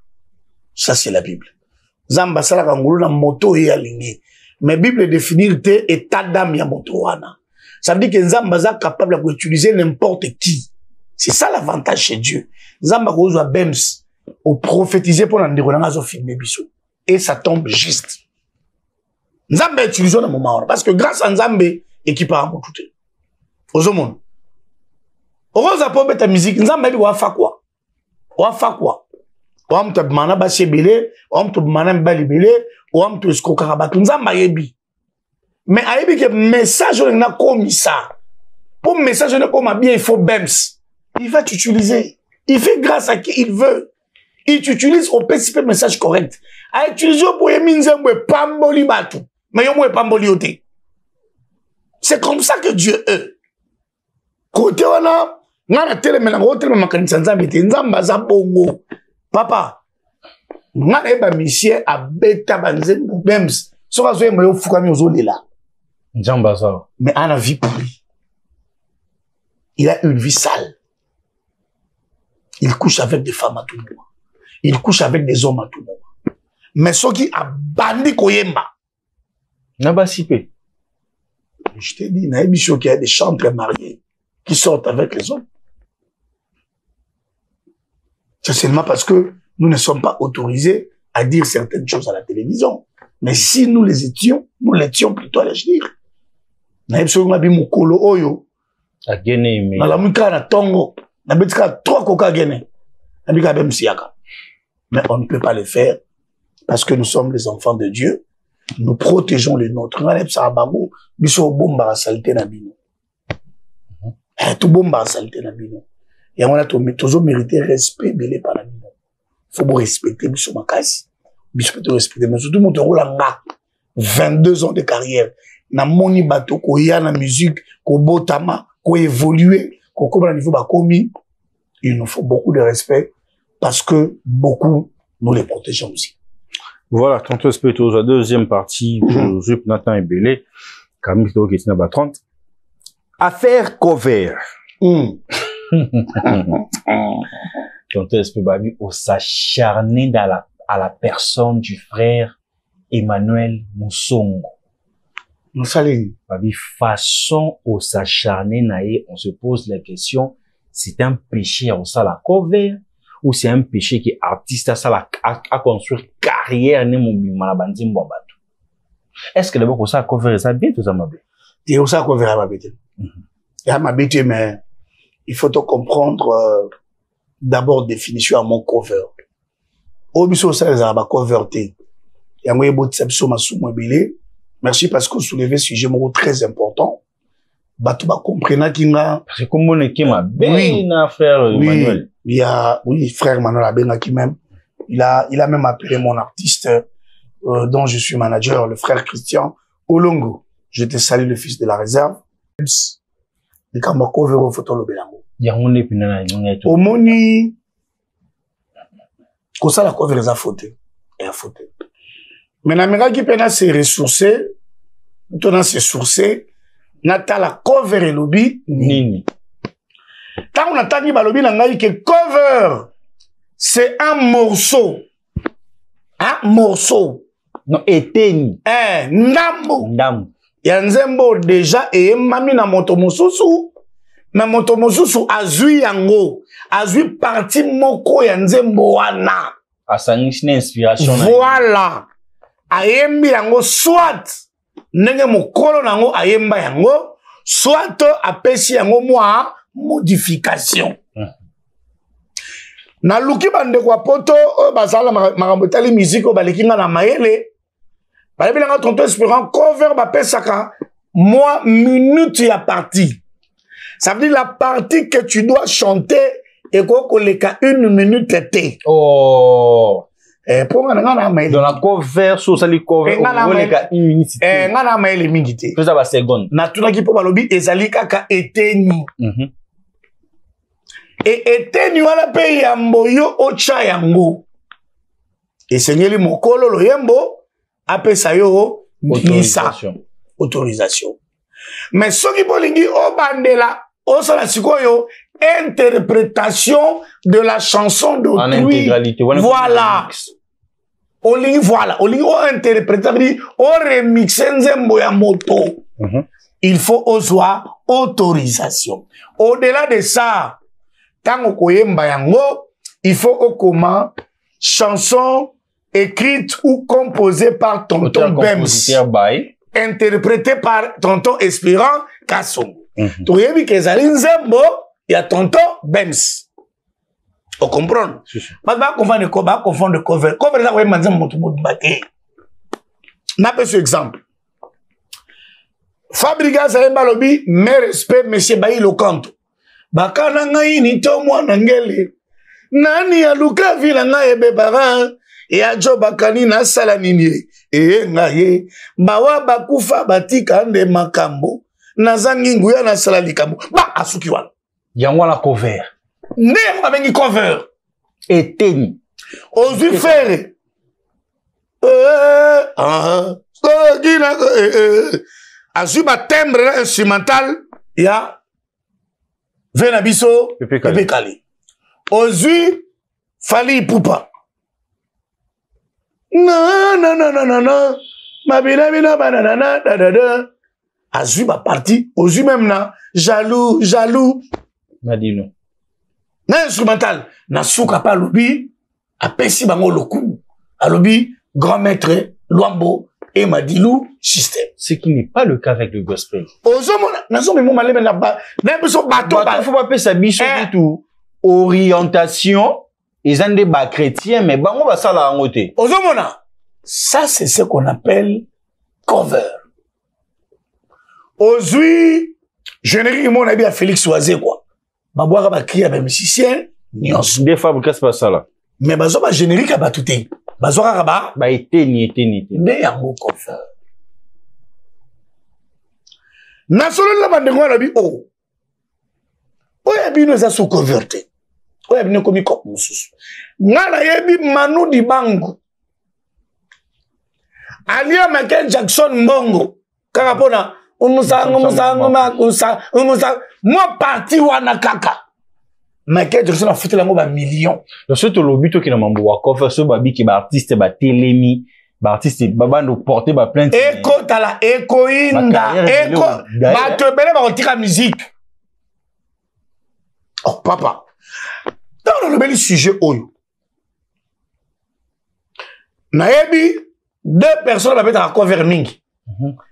Ça, c'est la Bible. Zamba sala kangulu na moto et alingi. Mais Bible définit te état d'âme ya moto wana. Ça veut dire que Zamba est capable d'utiliser n'importe qui. C'est ça l'avantage chez Dieu. Zamba kozwa Bems au prophétiser pour n'andiro na zo filmer biso. Et ça tombe juste. Nzambe utilise dans moment parce que grâce à Nzambe équipe a tout. Ozomon. Oroza po beta musique Nzambe li wa fa quoi? Wa fa quoi? Wa mtu bmana ba sebele, wa mtu bmana mbali bele, wa mtu eskoka ba Nzambe yebi. Mais ayebi que message on a comme ça. Pour message on a comme bien il faut Bems. Il va t'utiliser. Il fait grâce à qui il veut. Il t'utilise au principe message correct. A utiliser pour Nzambe pamboli batu. Mais yo mwe pamboli ote. C'est comme ça que Dieu est. Côté wana, ngana tele mena ngo tele makanisa Nzambe te Nzamba za bongo. Papa, ngana eba monsieur abeta banzembo Bems. Soka zo yemba yo fukami ozolela. Nzamba ça. Mais en a vie pour lui. Il a une vie sale. Il couche avec des femmes à tout moment. Il couche avec des hommes à tout moment. Mais ce qui a bandi koyemba. Naba sipé. Je t'ai dit, il y a des chantres mariés qui sortent avec les hommes. C'est seulement parce que nous ne sommes pas autorisés à dire certaines choses à la télévision. Mais si nous les étions, nous l'étions plutôt à l'agir. A gagné, mais. La muka na tongo. Na betika 3 coca gagné. Na bika bem siaka. Mais on ne peut pas le faire parce que nous sommes les enfants de Dieu. Nous protégeons les nôtres. Ngalep sarabago, biso bomba saleté na bino. Tout bomba saleté na bino. Et on a toujours mérité respect belé par la bino. Faut vous respecter biso makasi. Biso peut respecter mais surtout mon rôle nga 22 ans de carrière. Na moni bato ko ya na musique, ko botama, ko évoluer, ko comme niveau ba komi. Il nous faut beaucoup de respect parce que beaucoup nous les protégeons aussi. Voilà, tonton Espérito, la deuxième partie, Jup Nathan et Belé, Camille Toro qui est 30. Affaire cover. Tonton Espérito, on s'acharner à la personne du frère Emmanuel Moussongo. Nous saluons. Babi, façon au s'acharner naïe, on se pose la question, c'est un péché on ça la cover ou c'est un péché qui artiste ça a construire carrière ne mon malabandi mbabatu. Est-ce que d'abord ça cover ça bien tout ça mabé? Et ça cover ma bête. Et ma bête mais il faut te comprendre d'abord définition à mon cover. Au biso ça les ba coverté. Et moi beau tsepso masumo belé. Merci parce que vous soulevez ce sujet très important. Batu ba comprendre kinga parce que comme on est qui ma bien frère Emmanuel. Il y a frère Emmanuel Abenga qui même il a même appelé mon artiste dont je suis manager le frère Christian Olongo. Je te salue le fils de la réserve. Et quand ma cover au photo le belango. Ya ngone pinana ngone au moni ko ça la cover les a fauté et a fauté. Mais n'américain qui peine à se ressourcer, tout dans se sourcer, n'ata la cover et lobby nini. Tant on a dit balobi n'angai que cover, c'est un morceau, non eteni, ndambo. Yanzembo déjà et mami na motomosusu, mais motomosusu azui yango, azui parti moko yanzembo wana. Asangisi inspiration. Voilà. Ayembi yango soit nenge mokolo nango ayemba yango soit apesi yango moi modification. Na luki bande kwa poto basala makambo tali musique o balekinga na mayele balobi nanga tonton espérant cover bapesaka moi minute ya partie. Ça veut dire la partie que tu dois chanter et qu'on les 1 minute t. Oh. Pour dans la cover sur ça les cover on les 1 minute. Ngana maile mingité. Tout ça va seconde. Na tuna ki po balobi ezali kaka eteni. Et eteni wala pe yambo yo ocha yango. Et seigneli mokolo lo yembo apesa yo autorisation. Mais ce qui bolingi o bandela o sala sikoyo interprétation de la chanson d'autrui. En intégralité. Voilà. Voilà. O interpréter, o remixer nzembo ya moto. Il faut ozoa autorisation. Au-delà de ça, tango koyemba yango, il faut okoma chanson écrite ou composée par tonton Bems. Interprétée par tonton Espérant Kassongo. Toyebi kezali nzembo ya tonton Bems. On comprend? Ba confondre cover. Cover ça ouais manzem motu mbate. Na pe ce exemple. Fabriga Zaemba lobi, mes respect monsieur Bayi Lokanto. Bakana ngai ni to mwana ngele. Nani ya luka vila ngai bebara. Ya jo bakani na sala nini. Ngaye. Bawa bakufa batika ande makambo. Nazangi nguya na sala likambo. Ba asuki wana. Yango la cover. Ne abengi cover. Eteni. Ozu faire. Azuba timbre instrumental ya Venabiso Pepe Kali. Ozu Fali Poupa. Non. Mabina banana da. Azuba parti. Ozu même na jaloux. Madino. Na instrumental. Na souka pa lobi. Apesi bango loku. Alobi grand maître Luambo et Madilou système. Ce qui n'est pas le cas avec le gospel. Ozomona, nazo memo malebe na ba, na biso bateau ba. Faut pas appeler ça biso du tout. Orientation, ils ont des bas chrétiens, mais bango ba ça la ngote. Ozomona, ça c'est ce qu'on appelle cover. Ozui, générique mon abi à Félix Oisé quoi. Baboira ba crier avec musicien, nyonso. Des fois c'est pas ça là. Mais bazo ba générique ba touté. Bazora raba ba eteni nde yango cover. Na solo la bandengo la bi o. Oya bino za so converté. Oya bino komi kop mususu. Ngala yebi Manu Dibango. Alia Michael Jackson Mbongo. Kaka pona umusa moi parti wana kaka. Michael Jackson a foutu la ba million. Donc ce lobby to ki na mambo wa cover so babi ki ba artiste ba telemi, ba artiste ba bando porter ba plainte. Eko tala eko inda, eko ba te bele ba tika musique. Oh papa. Dans le bel sujet oyo. Naebi 2 personnes ba beta cover mingi.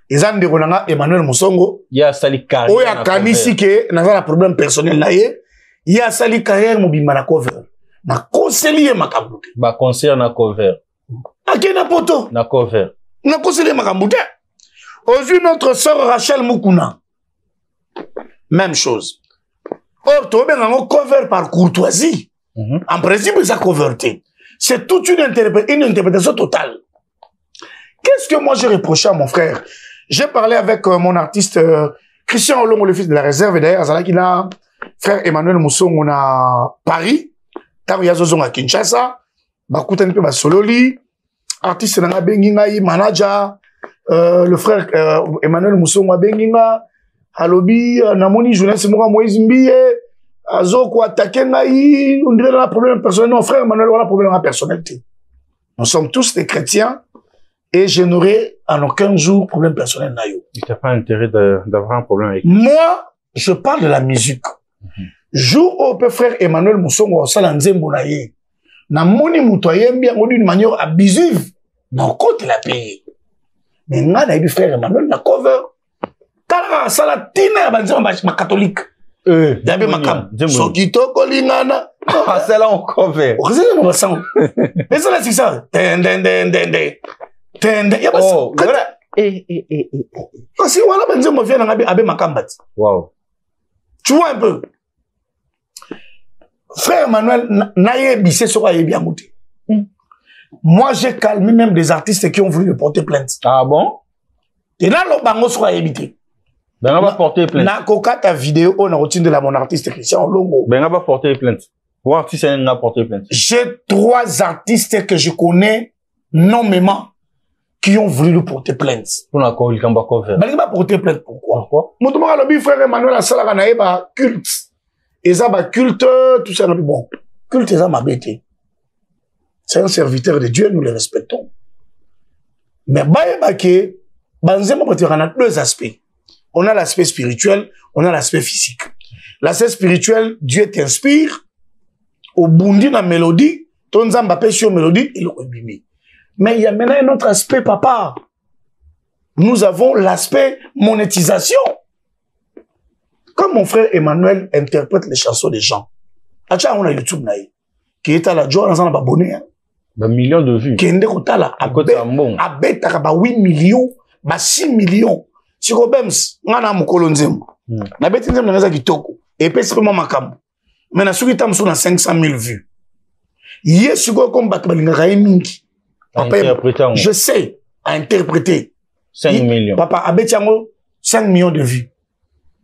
Ils ont déronanga Emmanuel Musongo. Ya sali carrière. Oya kanisi ke na un problème personnel na ye. Il y a sali carrière mobima na cover. Na conseiller makambute. Ba concert na cover. Akena poto. Na cover. Na conseiller makambute. Aujourd'hui notre sœur Rachel Mukuna. Même chose. Or to ben en cover par courtoisie. En principe ça coverté. C'est toute une interprétation totale. Qu'est-ce que moi j'ai reproché à mon frère? J'ai parlé avec mon artiste Christian Olongo, le fils de la réserve, et d'ailleurs Azala qui a frère Emmanuel Moussongo na Paris, Taria Zozong à Kinshasa, Bakoutan pe Sololi, artiste na Benginga, manager, le frère Emmanuel Moussongo à Benginga, Alobi, Namoni, journaliste Moura Moïse Mbiye, Azoko attaqué ngai, on dirait un problème personnel. Non, frère Emmanuel, on a un problème en personnalité. Nous sommes tous des chrétiens et je n'aurai en aucun jour problème personnel naïo. Il n'y a pas intérêt d'avoir un problème avec moi. Je parle de la musique. Jour au peu frère Emmanuel Moussongo au Salanzembo naïe, na moni mutoyem bien d'une manière abusive, non côté la paye. Mais n'a naïe frère Emmanuel na cover. Tala sala tina banzema ma catholique. D'abe makam. Sokito kolingana. Ah c'est là on cover. Vous savez mon sang. Et ça là c'est ça. Tende. Oh, voilà. Parce que voilà, ben, vient avec Makambat. Wow. Tu vois un peu. Frère Emmanuel, naïe bissé sur aïe bien mouté. Moi, j'ai calmé même des artistes qui ont voulu me porter plainte. Ah bon? Et là, le bango sur aïe bité. Ben, on va porter plainte. Na coca ta vidéo, on a routine de la mon artiste Christian Longo. Ben, on va porter plainte. Pour artiste, on a porté plainte. J'ai 3 artistes que je connais nommément qui ont voulu lui porter plainte. Pour la quoi, il va couvrir. Ben, il va porter plainte. Pourquoi? Pourquoi? Mon lobby frère Emmanuel a salaka na eba culte. Et ça va culte, tout ça. Bon, culte, ça m'a bêté. C'est un serviteur de Dieu, nous le respectons. Mais baïbake, banzema on a 2 aspects. On a l'aspect spirituel, on a l'aspect physique. L'aspect spirituel, Dieu t'inspire. Au bundi na mélodie, ton zamba pêche sur mélodie, il est bimi. Mais il y a maintenant un autre aspect, papa. Nous avons l'aspect monétisation. Comme mon frère Emmanuel interprète les chansons des gens. Acha on a YouTube naï. Qui est à la joie dans un abonné. Ben, millions de vues. Qui est à la abeta ba 8 millions, ba 6 millions. Si ko bems, ngana mukolo nzembo. Na beti nzembo na kitoko. Et puis c'est pas makambo. Mais na suki tam sur na 500 000 vues. Yes, comme bato balingaka mingi. Papa, je sais, à interpréter. 5 millions. Papa, abetiango 5 millions de vues.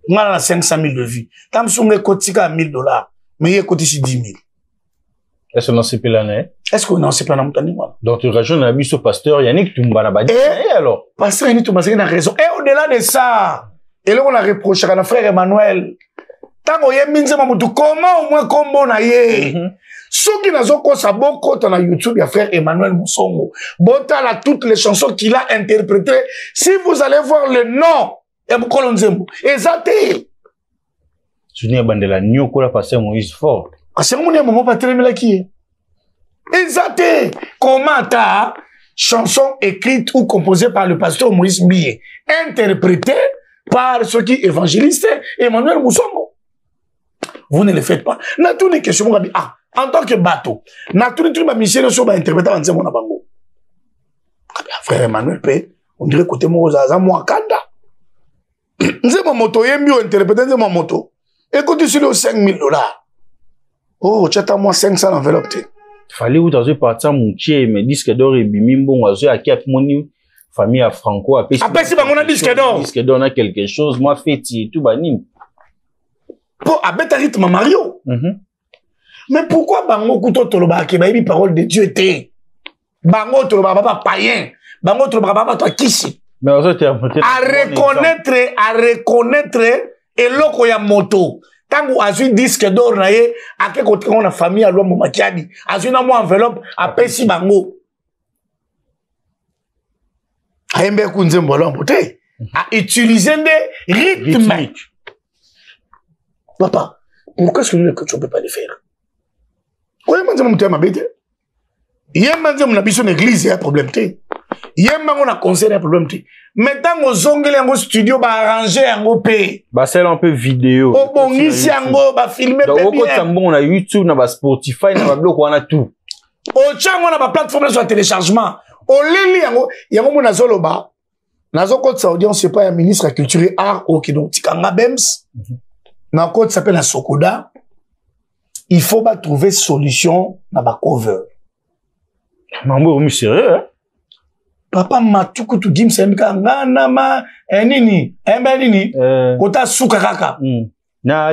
On a 500 000 de vues. Tam soumé kotika à $1000. Mais il coûte ici 10 000. Est-ce qu'on a CP l'année? Est-ce qu'on a CP l'année? Donc, tu rajoutes un bus au pasteur Yannick Tumbanabadi. Et alors? Pasteur Yannick Tumbanabadi a raison. Et au-delà de ça, et là, on a reproché à notre frère Emmanuel. Tant qu'on y a mis comment au moins combo na ye? Ceux qui n'ont pas sa bon compte na YouTube, il y a frère Emmanuel Moussongo. Bota là toutes les chansons qu'il a interprétées. Si vous allez voir le nom, et vous colonzembo. Exacté. Tu n'es pas de la nyoko la passer Moïse fort. Ah, c'est mon moment pas très mal qui est. Exacté. Comment ta chanson écrite ou composée par le pasteur Moïse Mbie, interprétée par ceux qui évangélisent Emmanuel Moussongo. Vous ne le faites pas. Na tout les questions, ah, en tant que bateau, na tout les trucs, ma mission, sur ma interprétation, on dit mon abango. Frère Emmanuel P, on dirait côté Mozaza, moi, Kanda. Nze ma moto, y'a mieux interprété, nze ma moto. Écoutez sur les $5 000. Oh, tu as moi 500 enveloppes. Fallait vous dans partir mon pied, mais disque d'or et bimimbo, oiseau à qui a moni, famille à Franco, après si on a disque d'or. Disque d'or, on a quelque chose, moi, fêti, tout banim. Pour abet à rythme Mario. Mais pourquoi Bango Kouto Toloba qui m'a dit parole de Dieu était Bango Toloba papa païen, Bango Toloba papa toi kishi. Mais on à reconnaître et l'oko ya moto. Tant qu'on a eu disque d'or naie, à quel côté on a famille à l'homme makiadi, a eu une enveloppe à Pessi Bango. A yembe kunzembo l'emboté, à utiliser des rythmes. Papa, pourquoi est-ce que tu ne peux pas le faire? Quoi est-ce que tu m'as dit? Il y a un église, il y a un problème. Il y a un concert, il y a un problème. Maintenant, aux ongles, en studio, arranger en pays. C'est un peu vidéo. Au bon, ici, on filmer. Donc, on a YouTube, on a Spotify, on a blog, on a tout. Au tchang, on a plateforme sur téléchargement. Au lili, il y a un Zoloba. Nazo Côte Saoudien, on ne sait pas, un ministre de la culture et art, ok, donc, Tikanga Bems. Dans le code s'appelle la Sokoda. Il faut pas trouver solution dans ma cover. Maman, vous sérieux, hein? Papa matuku tu gim semika ngana ma nini nini kota suka kaka.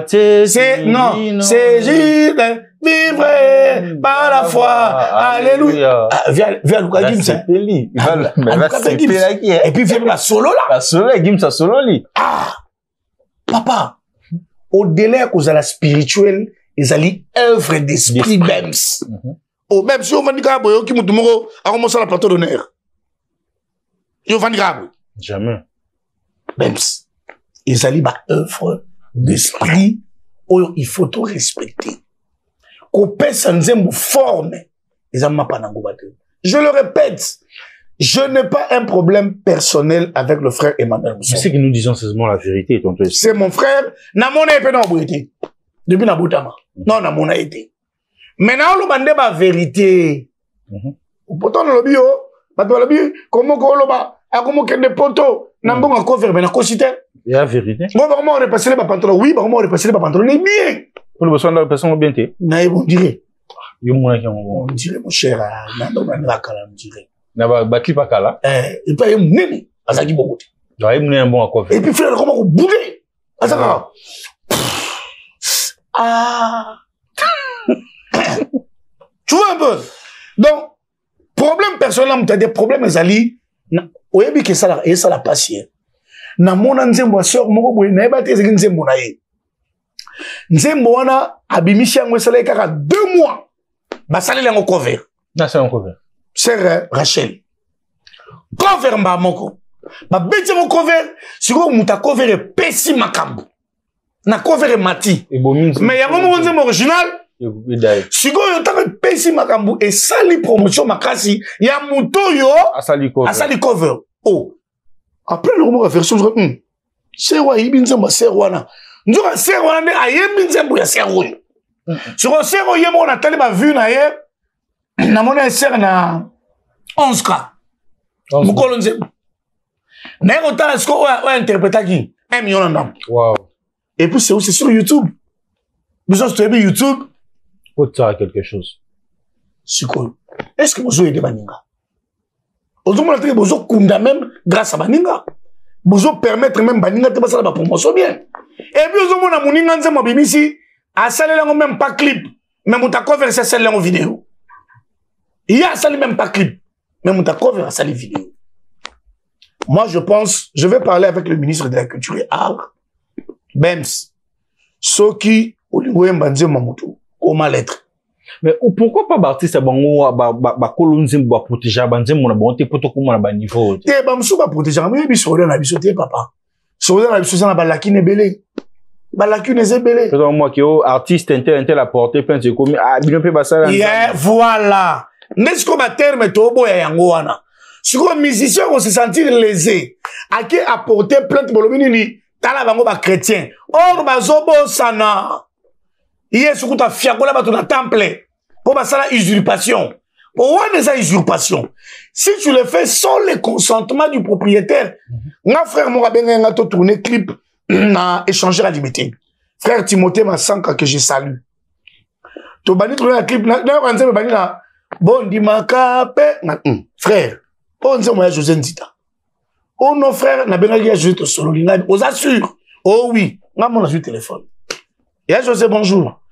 C'est non, c'est juste vivre par la foi. Alléluia. Viens Lucas Gimsa. Et puis viens la solo là. La solo Gimsa solo li. Ah. Papa. Au-delà que la spirituelle, ils allaient œuvre d'esprit même. Oh, même si on va dire que qui moutoumoro a commencé la plateau d'honneur. Ils vont dire jamais. Même ils allaient ba œuvre d'esprit où il faut tout respecter. Qu'on pèse sans une forme, ils ont pas n'angobate. Je le répète. Je n'ai pas un problème personnel avec le frère Emmanuel Moussongo. C'est que nous disons seulement la vérité, tonton. C'est mon frère. Na mon épée non brité. Depuis na boutama. Non, na mon été. Maintenant, le bande ma vérité. Pourtant, le bio, bato balobi comment koloba akomo kende poto na mbongo cover mais na cosité il y a vérité bon comment on repasser les pantalons oui comment on repasser les pantalons mais bien pour le besoin de la personne bien té na bon dirait yo mona ki on dirait mon cher na ndo na kala on dirait na ba clip akala et puis nene azaki beaucoup là il mona un bon cover et puis frère comment ko bouger azaka ah tu vois un peu donc problème personnel tu as des problèmes ezali oyebi que ça et ça la patient na mona nzembo sœur moko boye na yeba te ezeki nzembo na ye nzembo wana abimisi yango esala kaka 2 mois basali yango cover na ça un cover sœur Rachel cover mba moko ba beti mo cover siko muta cover pesi makambo na cover mati mais yango mo nzembo original siko yo taka pesi makambo et sali promotion makasi ya muto yo asali cover oh après le moment version je c'est wa ibi nzembo serwana nzoka serwana ne ayembi nzembo ya serwana siko sero yemo na tali ba vue na ye na mona ser na 11k mukolo nzembo na yeko tala siko o interpréta qui 1 million ndam wow et puis c'est aussi sur YouTube besoin de YouTube pour ça quelque chose siko est-ce que vous aidez baninga ozomo na teke bozo kunda même grâce à baninga bozo permettre même baninga te basala ba promotion bien et puis ozomo na muninga nzembo bimisi asalela ngo même pas clip même muta cover ça sala ngo vidéo il y a sali même pas clip même muta cover sali vidéo moi je pense je vais parler avec le ministre de la culture et art Bems soki olingoye mbanzema mutu comment l'être. Mais pourquoi pas Baptiste bango ba kolonzembo ba protéger banzembo na bonté poto ko na ba niveau te ba msu ba protéger mais biso na biso te papa so na biso na ba lakine belé ba lakine zebelé donc moi qui artiste intel a porté plein de comme ah bien pe basala yeah voilà n'est-ce que ba terme to boya yango wana siko musicien on se sentir lésé à qui apporter plainte bolobini ni tala bango ba chrétien or bazobo sana Yes, tu as fiagola bato na temple pour passer la usurpation. Pour voir des usurpations. Si tu le fais sans le consentement du propriétaire, mon frère m'a bien tourné clip na échanger à limiter. Frère Timothée Massanka que je salue. Tu bani tourner un clip na on bani na bon dimakape frère. On dit moi José Nzita. Oh non frère na bien ya José to solo linga aux assure. Oh oui, na mon sur téléphone. Et José, bonjour.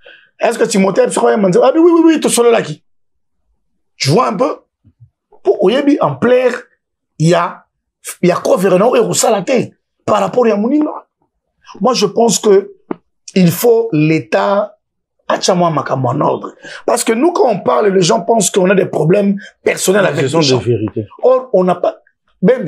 Est-ce que Timothée a dit, ah oui, tu es là qui? Tu vois un peu? Pour Oyebi, en plaire, il y a Covernon et Roussalate par rapport à Mounina. Moi, je pense que il faut l'État à Tchamoua Makamou en ordre. Parce que nous, quand on parle, les gens pensent qu'on a des problèmes personnels avec les gens. Ce sont des vérités. Or, on n'a pas, même,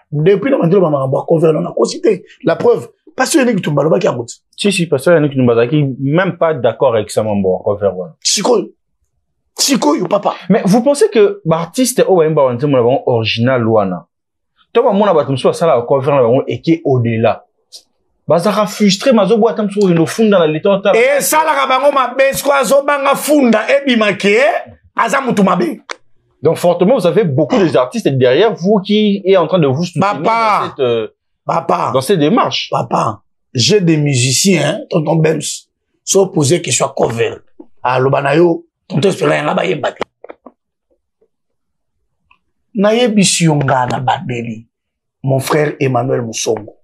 depuis le moment où Covernon a consulté, la preuve, parce que Yannick Tumbaloba qui a route. Si, parce que Yannick Tumbaloba qui même pas d'accord avec ça, mon bon, cover, voilà. Siko, yo papa. Mais vous pensez que l'artiste, original, Luana, toi, mon abatum soit ça là, cover, et qui est au-delà. Bazara frustré, mazo boit tam sur une funda dans l'état. Et ça, la rabango ma bes, quoi, zo banga funda, et bimake, azamutu mabe. Donc, fortement, vous avez beaucoup d'artistes derrière vous qui est en train de vous soutenir Papa, dans cette démarche. Papa, j'ai des musiciens, tonton Bems, sont opposés qu'ils soient cover. À l'Obanayo, tonton Espérien, là-bas, il y a battu. Nayebisionga na Badeli, mon frère Emmanuel Moussongo.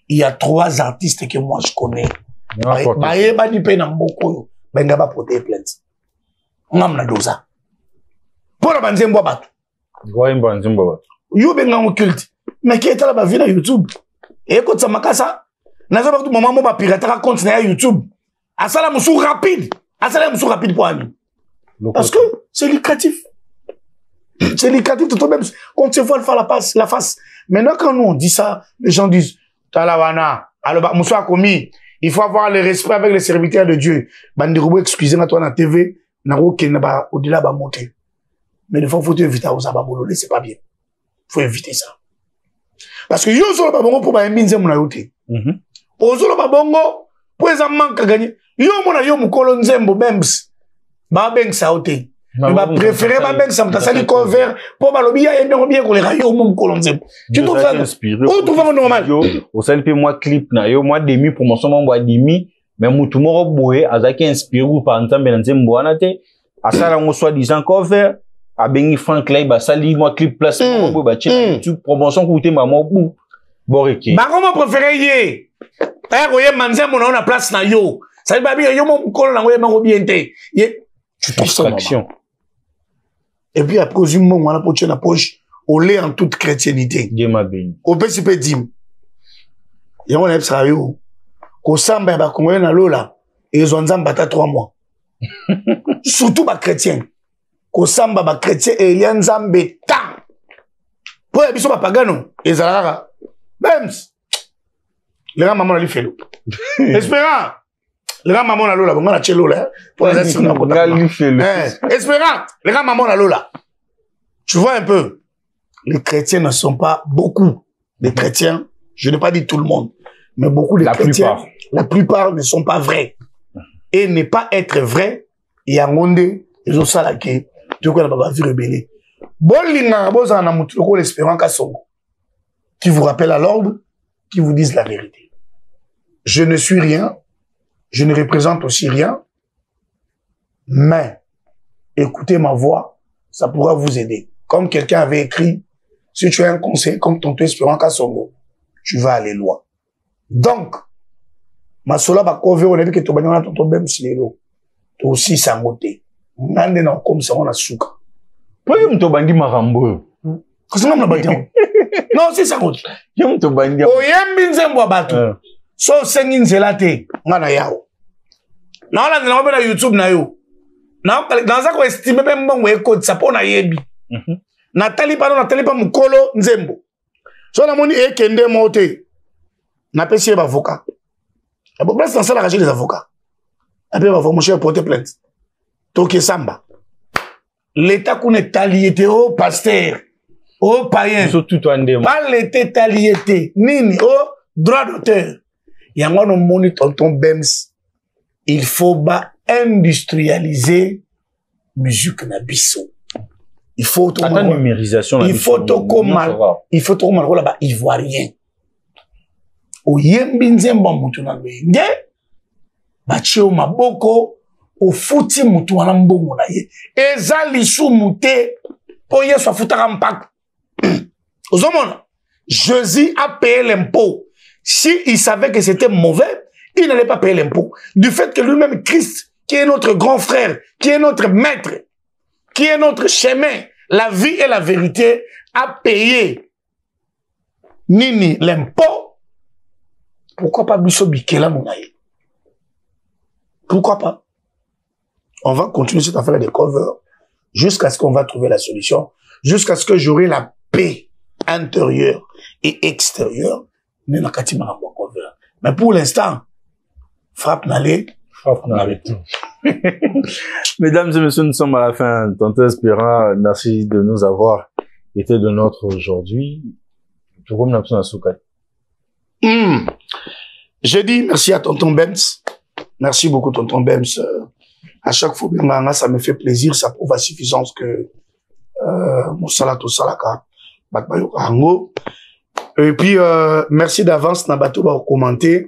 Il y a 3 artistes que moi je connais. Bayeba di pe na mboko, benga ba porter plainte. Ngam na doza. Pour la banzembo batu. Goyembo banzembo batu. Yo benga occulte. Mais qui est là, bah, vient YouTube. Et écoute, ça m'a cassé. N'a pas tout moment, moi, pirate à compte sur YouTube. À ça, là, moussou rapide. À ça, là, moussou rapide pour ami. Parce que c'est lucratif. C'est lucratif, tout même. Quand tu vois le faire la face. Maintenant, quand nous, on dit ça, les gens disent, Talawana, alors, moussou a commis. Il faut avoir le respect avec les serviteurs de Dieu. Bandirobo, excusez-moi, toi, dans la TV, n'a aucun, au-delà, va monter. Mais des fois, il faut éviter à Osababolo, c'est pas bien. Il faut éviter ça. Parce que yo solo babongo pour ba mbinze muna yote. Ozolo babongo pour eza manka gagner. Yo mona yo mukolo nzembo Bems. Ba beng sa yote. Mais ma préféré, ma mec, ça me t'a dit cover. Pour ma lobby, il y a un bien qu'on les raille au monde colonzem. Tu trouves ça? Où tu trouves normal? Au sein de moi, clip, na yo, moi, demi, promotion, moi, demi, mais moi, tout le monde, boé, azaki inspiré, ou par exemple, dans un boanate, à ça, là, on soit disant cover, à Benny Frank, là, bah, ça, moi, clip, place, moi, bah, tiens, tu promotion, coûter, maman, bou, boreke. Bah, comment préféré, yé? Eh, voyez, manzem, on a place, na yo. Ça veut dire, yo, mon col, na, ouais, ma bien, tu trouves ça normal? Et puis après, aux humains, on a poché la poche, on l'est en toute chrétiennité. Dieu m'a béni. Au PCP dim. Et on a ça, yo. Qu'au samba, bah, qu'on a lola. Et ils ont zambata 3 mois. Surtout, bah, chrétien. Qu'au samba, bah, chrétien, et il y a un zambé, ta. Pour les bisous, bah, pagano. Et zalara. Bems. Les gars, maman, on a fait l'eau. Espérant. Les gars, maman, on a l'eau là. On a l'eau là. Pour les assurer, on a Espérant. Les gars, maman, on a l'eau là. Tu vois un peu. Les chrétiens ne sont pas beaucoup. Les chrétiens, je n'ai pas dit tout le monde, mais beaucoup de chrétiens, la plupart ne sont pas vrais. Et ne pas être vrai, il y a un monde, ils ont ça là qui, tu vois, la vie rebellée. Bon, l'espérant Kassongo, qui vous rappelle à l'ordre, qui vous disent la vérité. Je ne suis rien. Je ne représente aussi rien, mais écoutez ma voix, ça pourra vous aider. Comme quelqu'un avait écrit, si tu as un conseil comme Tonton Espérant Kassongo, tu vas aller loin. Donc, ma sola ba cover, on a vu que tu vas Tonton Bem Silelo. Tu aussi ça moté. On a non comme ça, on a souka. Pourquoi tu bandi marambo? Qu'est-ce que tu bandi? Non, c'est ça moté. Tu bandi. Oh, yembinze mwa batu. So sengin zelate ngana yao na wala na na YouTube na yo na za ko estime be mbongo eko tsapo na yebi na talipa mukolo nzembo so na moni ekende mote na pesi ba avocat et bon place dans ça la rager les avocats après va mon cher porter plainte toke samba l'état qu'on est taliété au pasteur au païen pas l'état taliété nini au droit d'auteur. Il y a un moni tonton Bems. Il faut industrialiser musique na biso. Il faut tout numérisation. Il faut tout comme là-bas ivoirien. O yembi nzemba mutu na benge. Bachio maboko o futi mutu wana mbongo na ye. Eza lisu mute po yeso afutaka mpaka. Ozomona. Jésus a payé l'impôt. Si il savait que c'était mauvais, il n'allait pas payer l'impôt. Du fait que lui-même, Christ, qui est notre grand frère, qui est notre maître, qui est notre chemin, la vie et la vérité, a payé nini l'impôt. Pourquoi pas Bisso Bikela Mounaye? Pourquoi pas? On va continuer cette affaire des covers jusqu'à ce qu'on va trouver la solution, jusqu'à ce que j'aurai la paix intérieure et extérieure. Mais pour l'instant, frappe n'allait. Mesdames et messieurs, nous sommes à la fin. Tonton Espérant, merci de nous avoir été de notre aujourd'hui. J'ai dit merci à Tonton Bems. Merci beaucoup, Tonton Bems. À chaque fois, ça me fait plaisir. Ça prouve à suffisance que mon salato salaka, bakbayo ango. Et puis, merci d'avance, Nabato va commenter.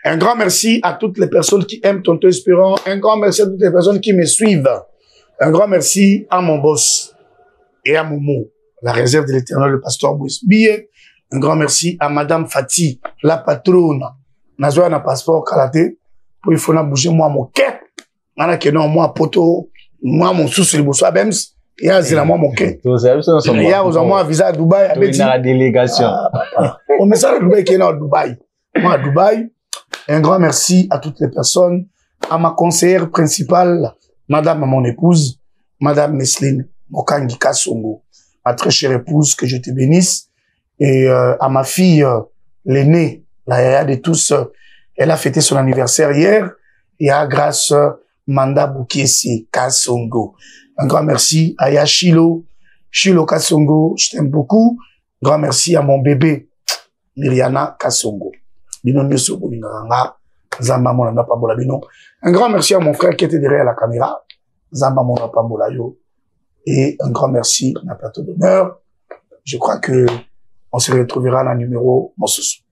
Un grand merci à toutes les personnes qui aiment Tonton Espérant. Un grand merci à toutes les personnes qui me suivent. Un grand merci à mon boss et à Momo, la réserve de l'Éternel, le pasteur Moïse Billet. Un grand merci à Madame Fati, la patronne. Nazoa na passeport kalaté. Pour il faut na bouger moi mon quai. Nana que non moi poto, moi mon sous le bosso Bems. Il y a zéla moi mon quai. Il y a aux moi visa à Dubaï. Il y a la délégation. On met ça à Dubaï qui est à Dubaï. Moi à Dubaï. Un grand merci à toutes les personnes, à ma conseillère principale, Madame mon épouse, Madame Nesline Mokangi Kassongo, ma très chère épouse, que je te bénisse, et à ma fille, l'aînée, la yaya de tous, elle a fêté son anniversaire hier, et à grâce Manda Boukiesi Kassongo. Un grand merci à Yashilo, Shilo Kassongo, je t'aime beaucoup. Un grand merci à mon bébé, Miriana Kassongo. Bino nyoso bolinganga Zamba Mona Pambola Bino. Un grand merci à mon frère qui était derrière la caméra. Zamba Mona Pambola Yo. Et un grand merci à plateau d'honneur. Je crois que on se retrouvera dans le numéro Mossousou.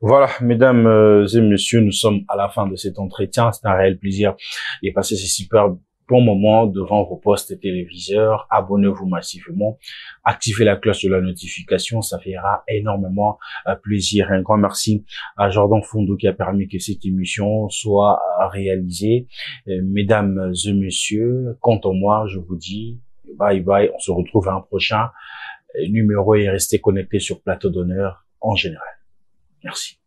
Voilà, mesdames et messieurs, nous sommes à la fin de cet entretien. C'est un réel plaisir de passer ces super bons moments devant vos postes téléviseurs. Abonnez-vous massivement. Activez la cloche de la notification. Ça fera énormément plaisir. Un grand merci à Jordan Fondo qui a permis que cette émission soit réalisée. Mesdames et messieurs, quant à moi, je vous dis bye bye. On se retrouve à un prochain numéro et restez connectés sur Plateau d'honneur en général. Merci.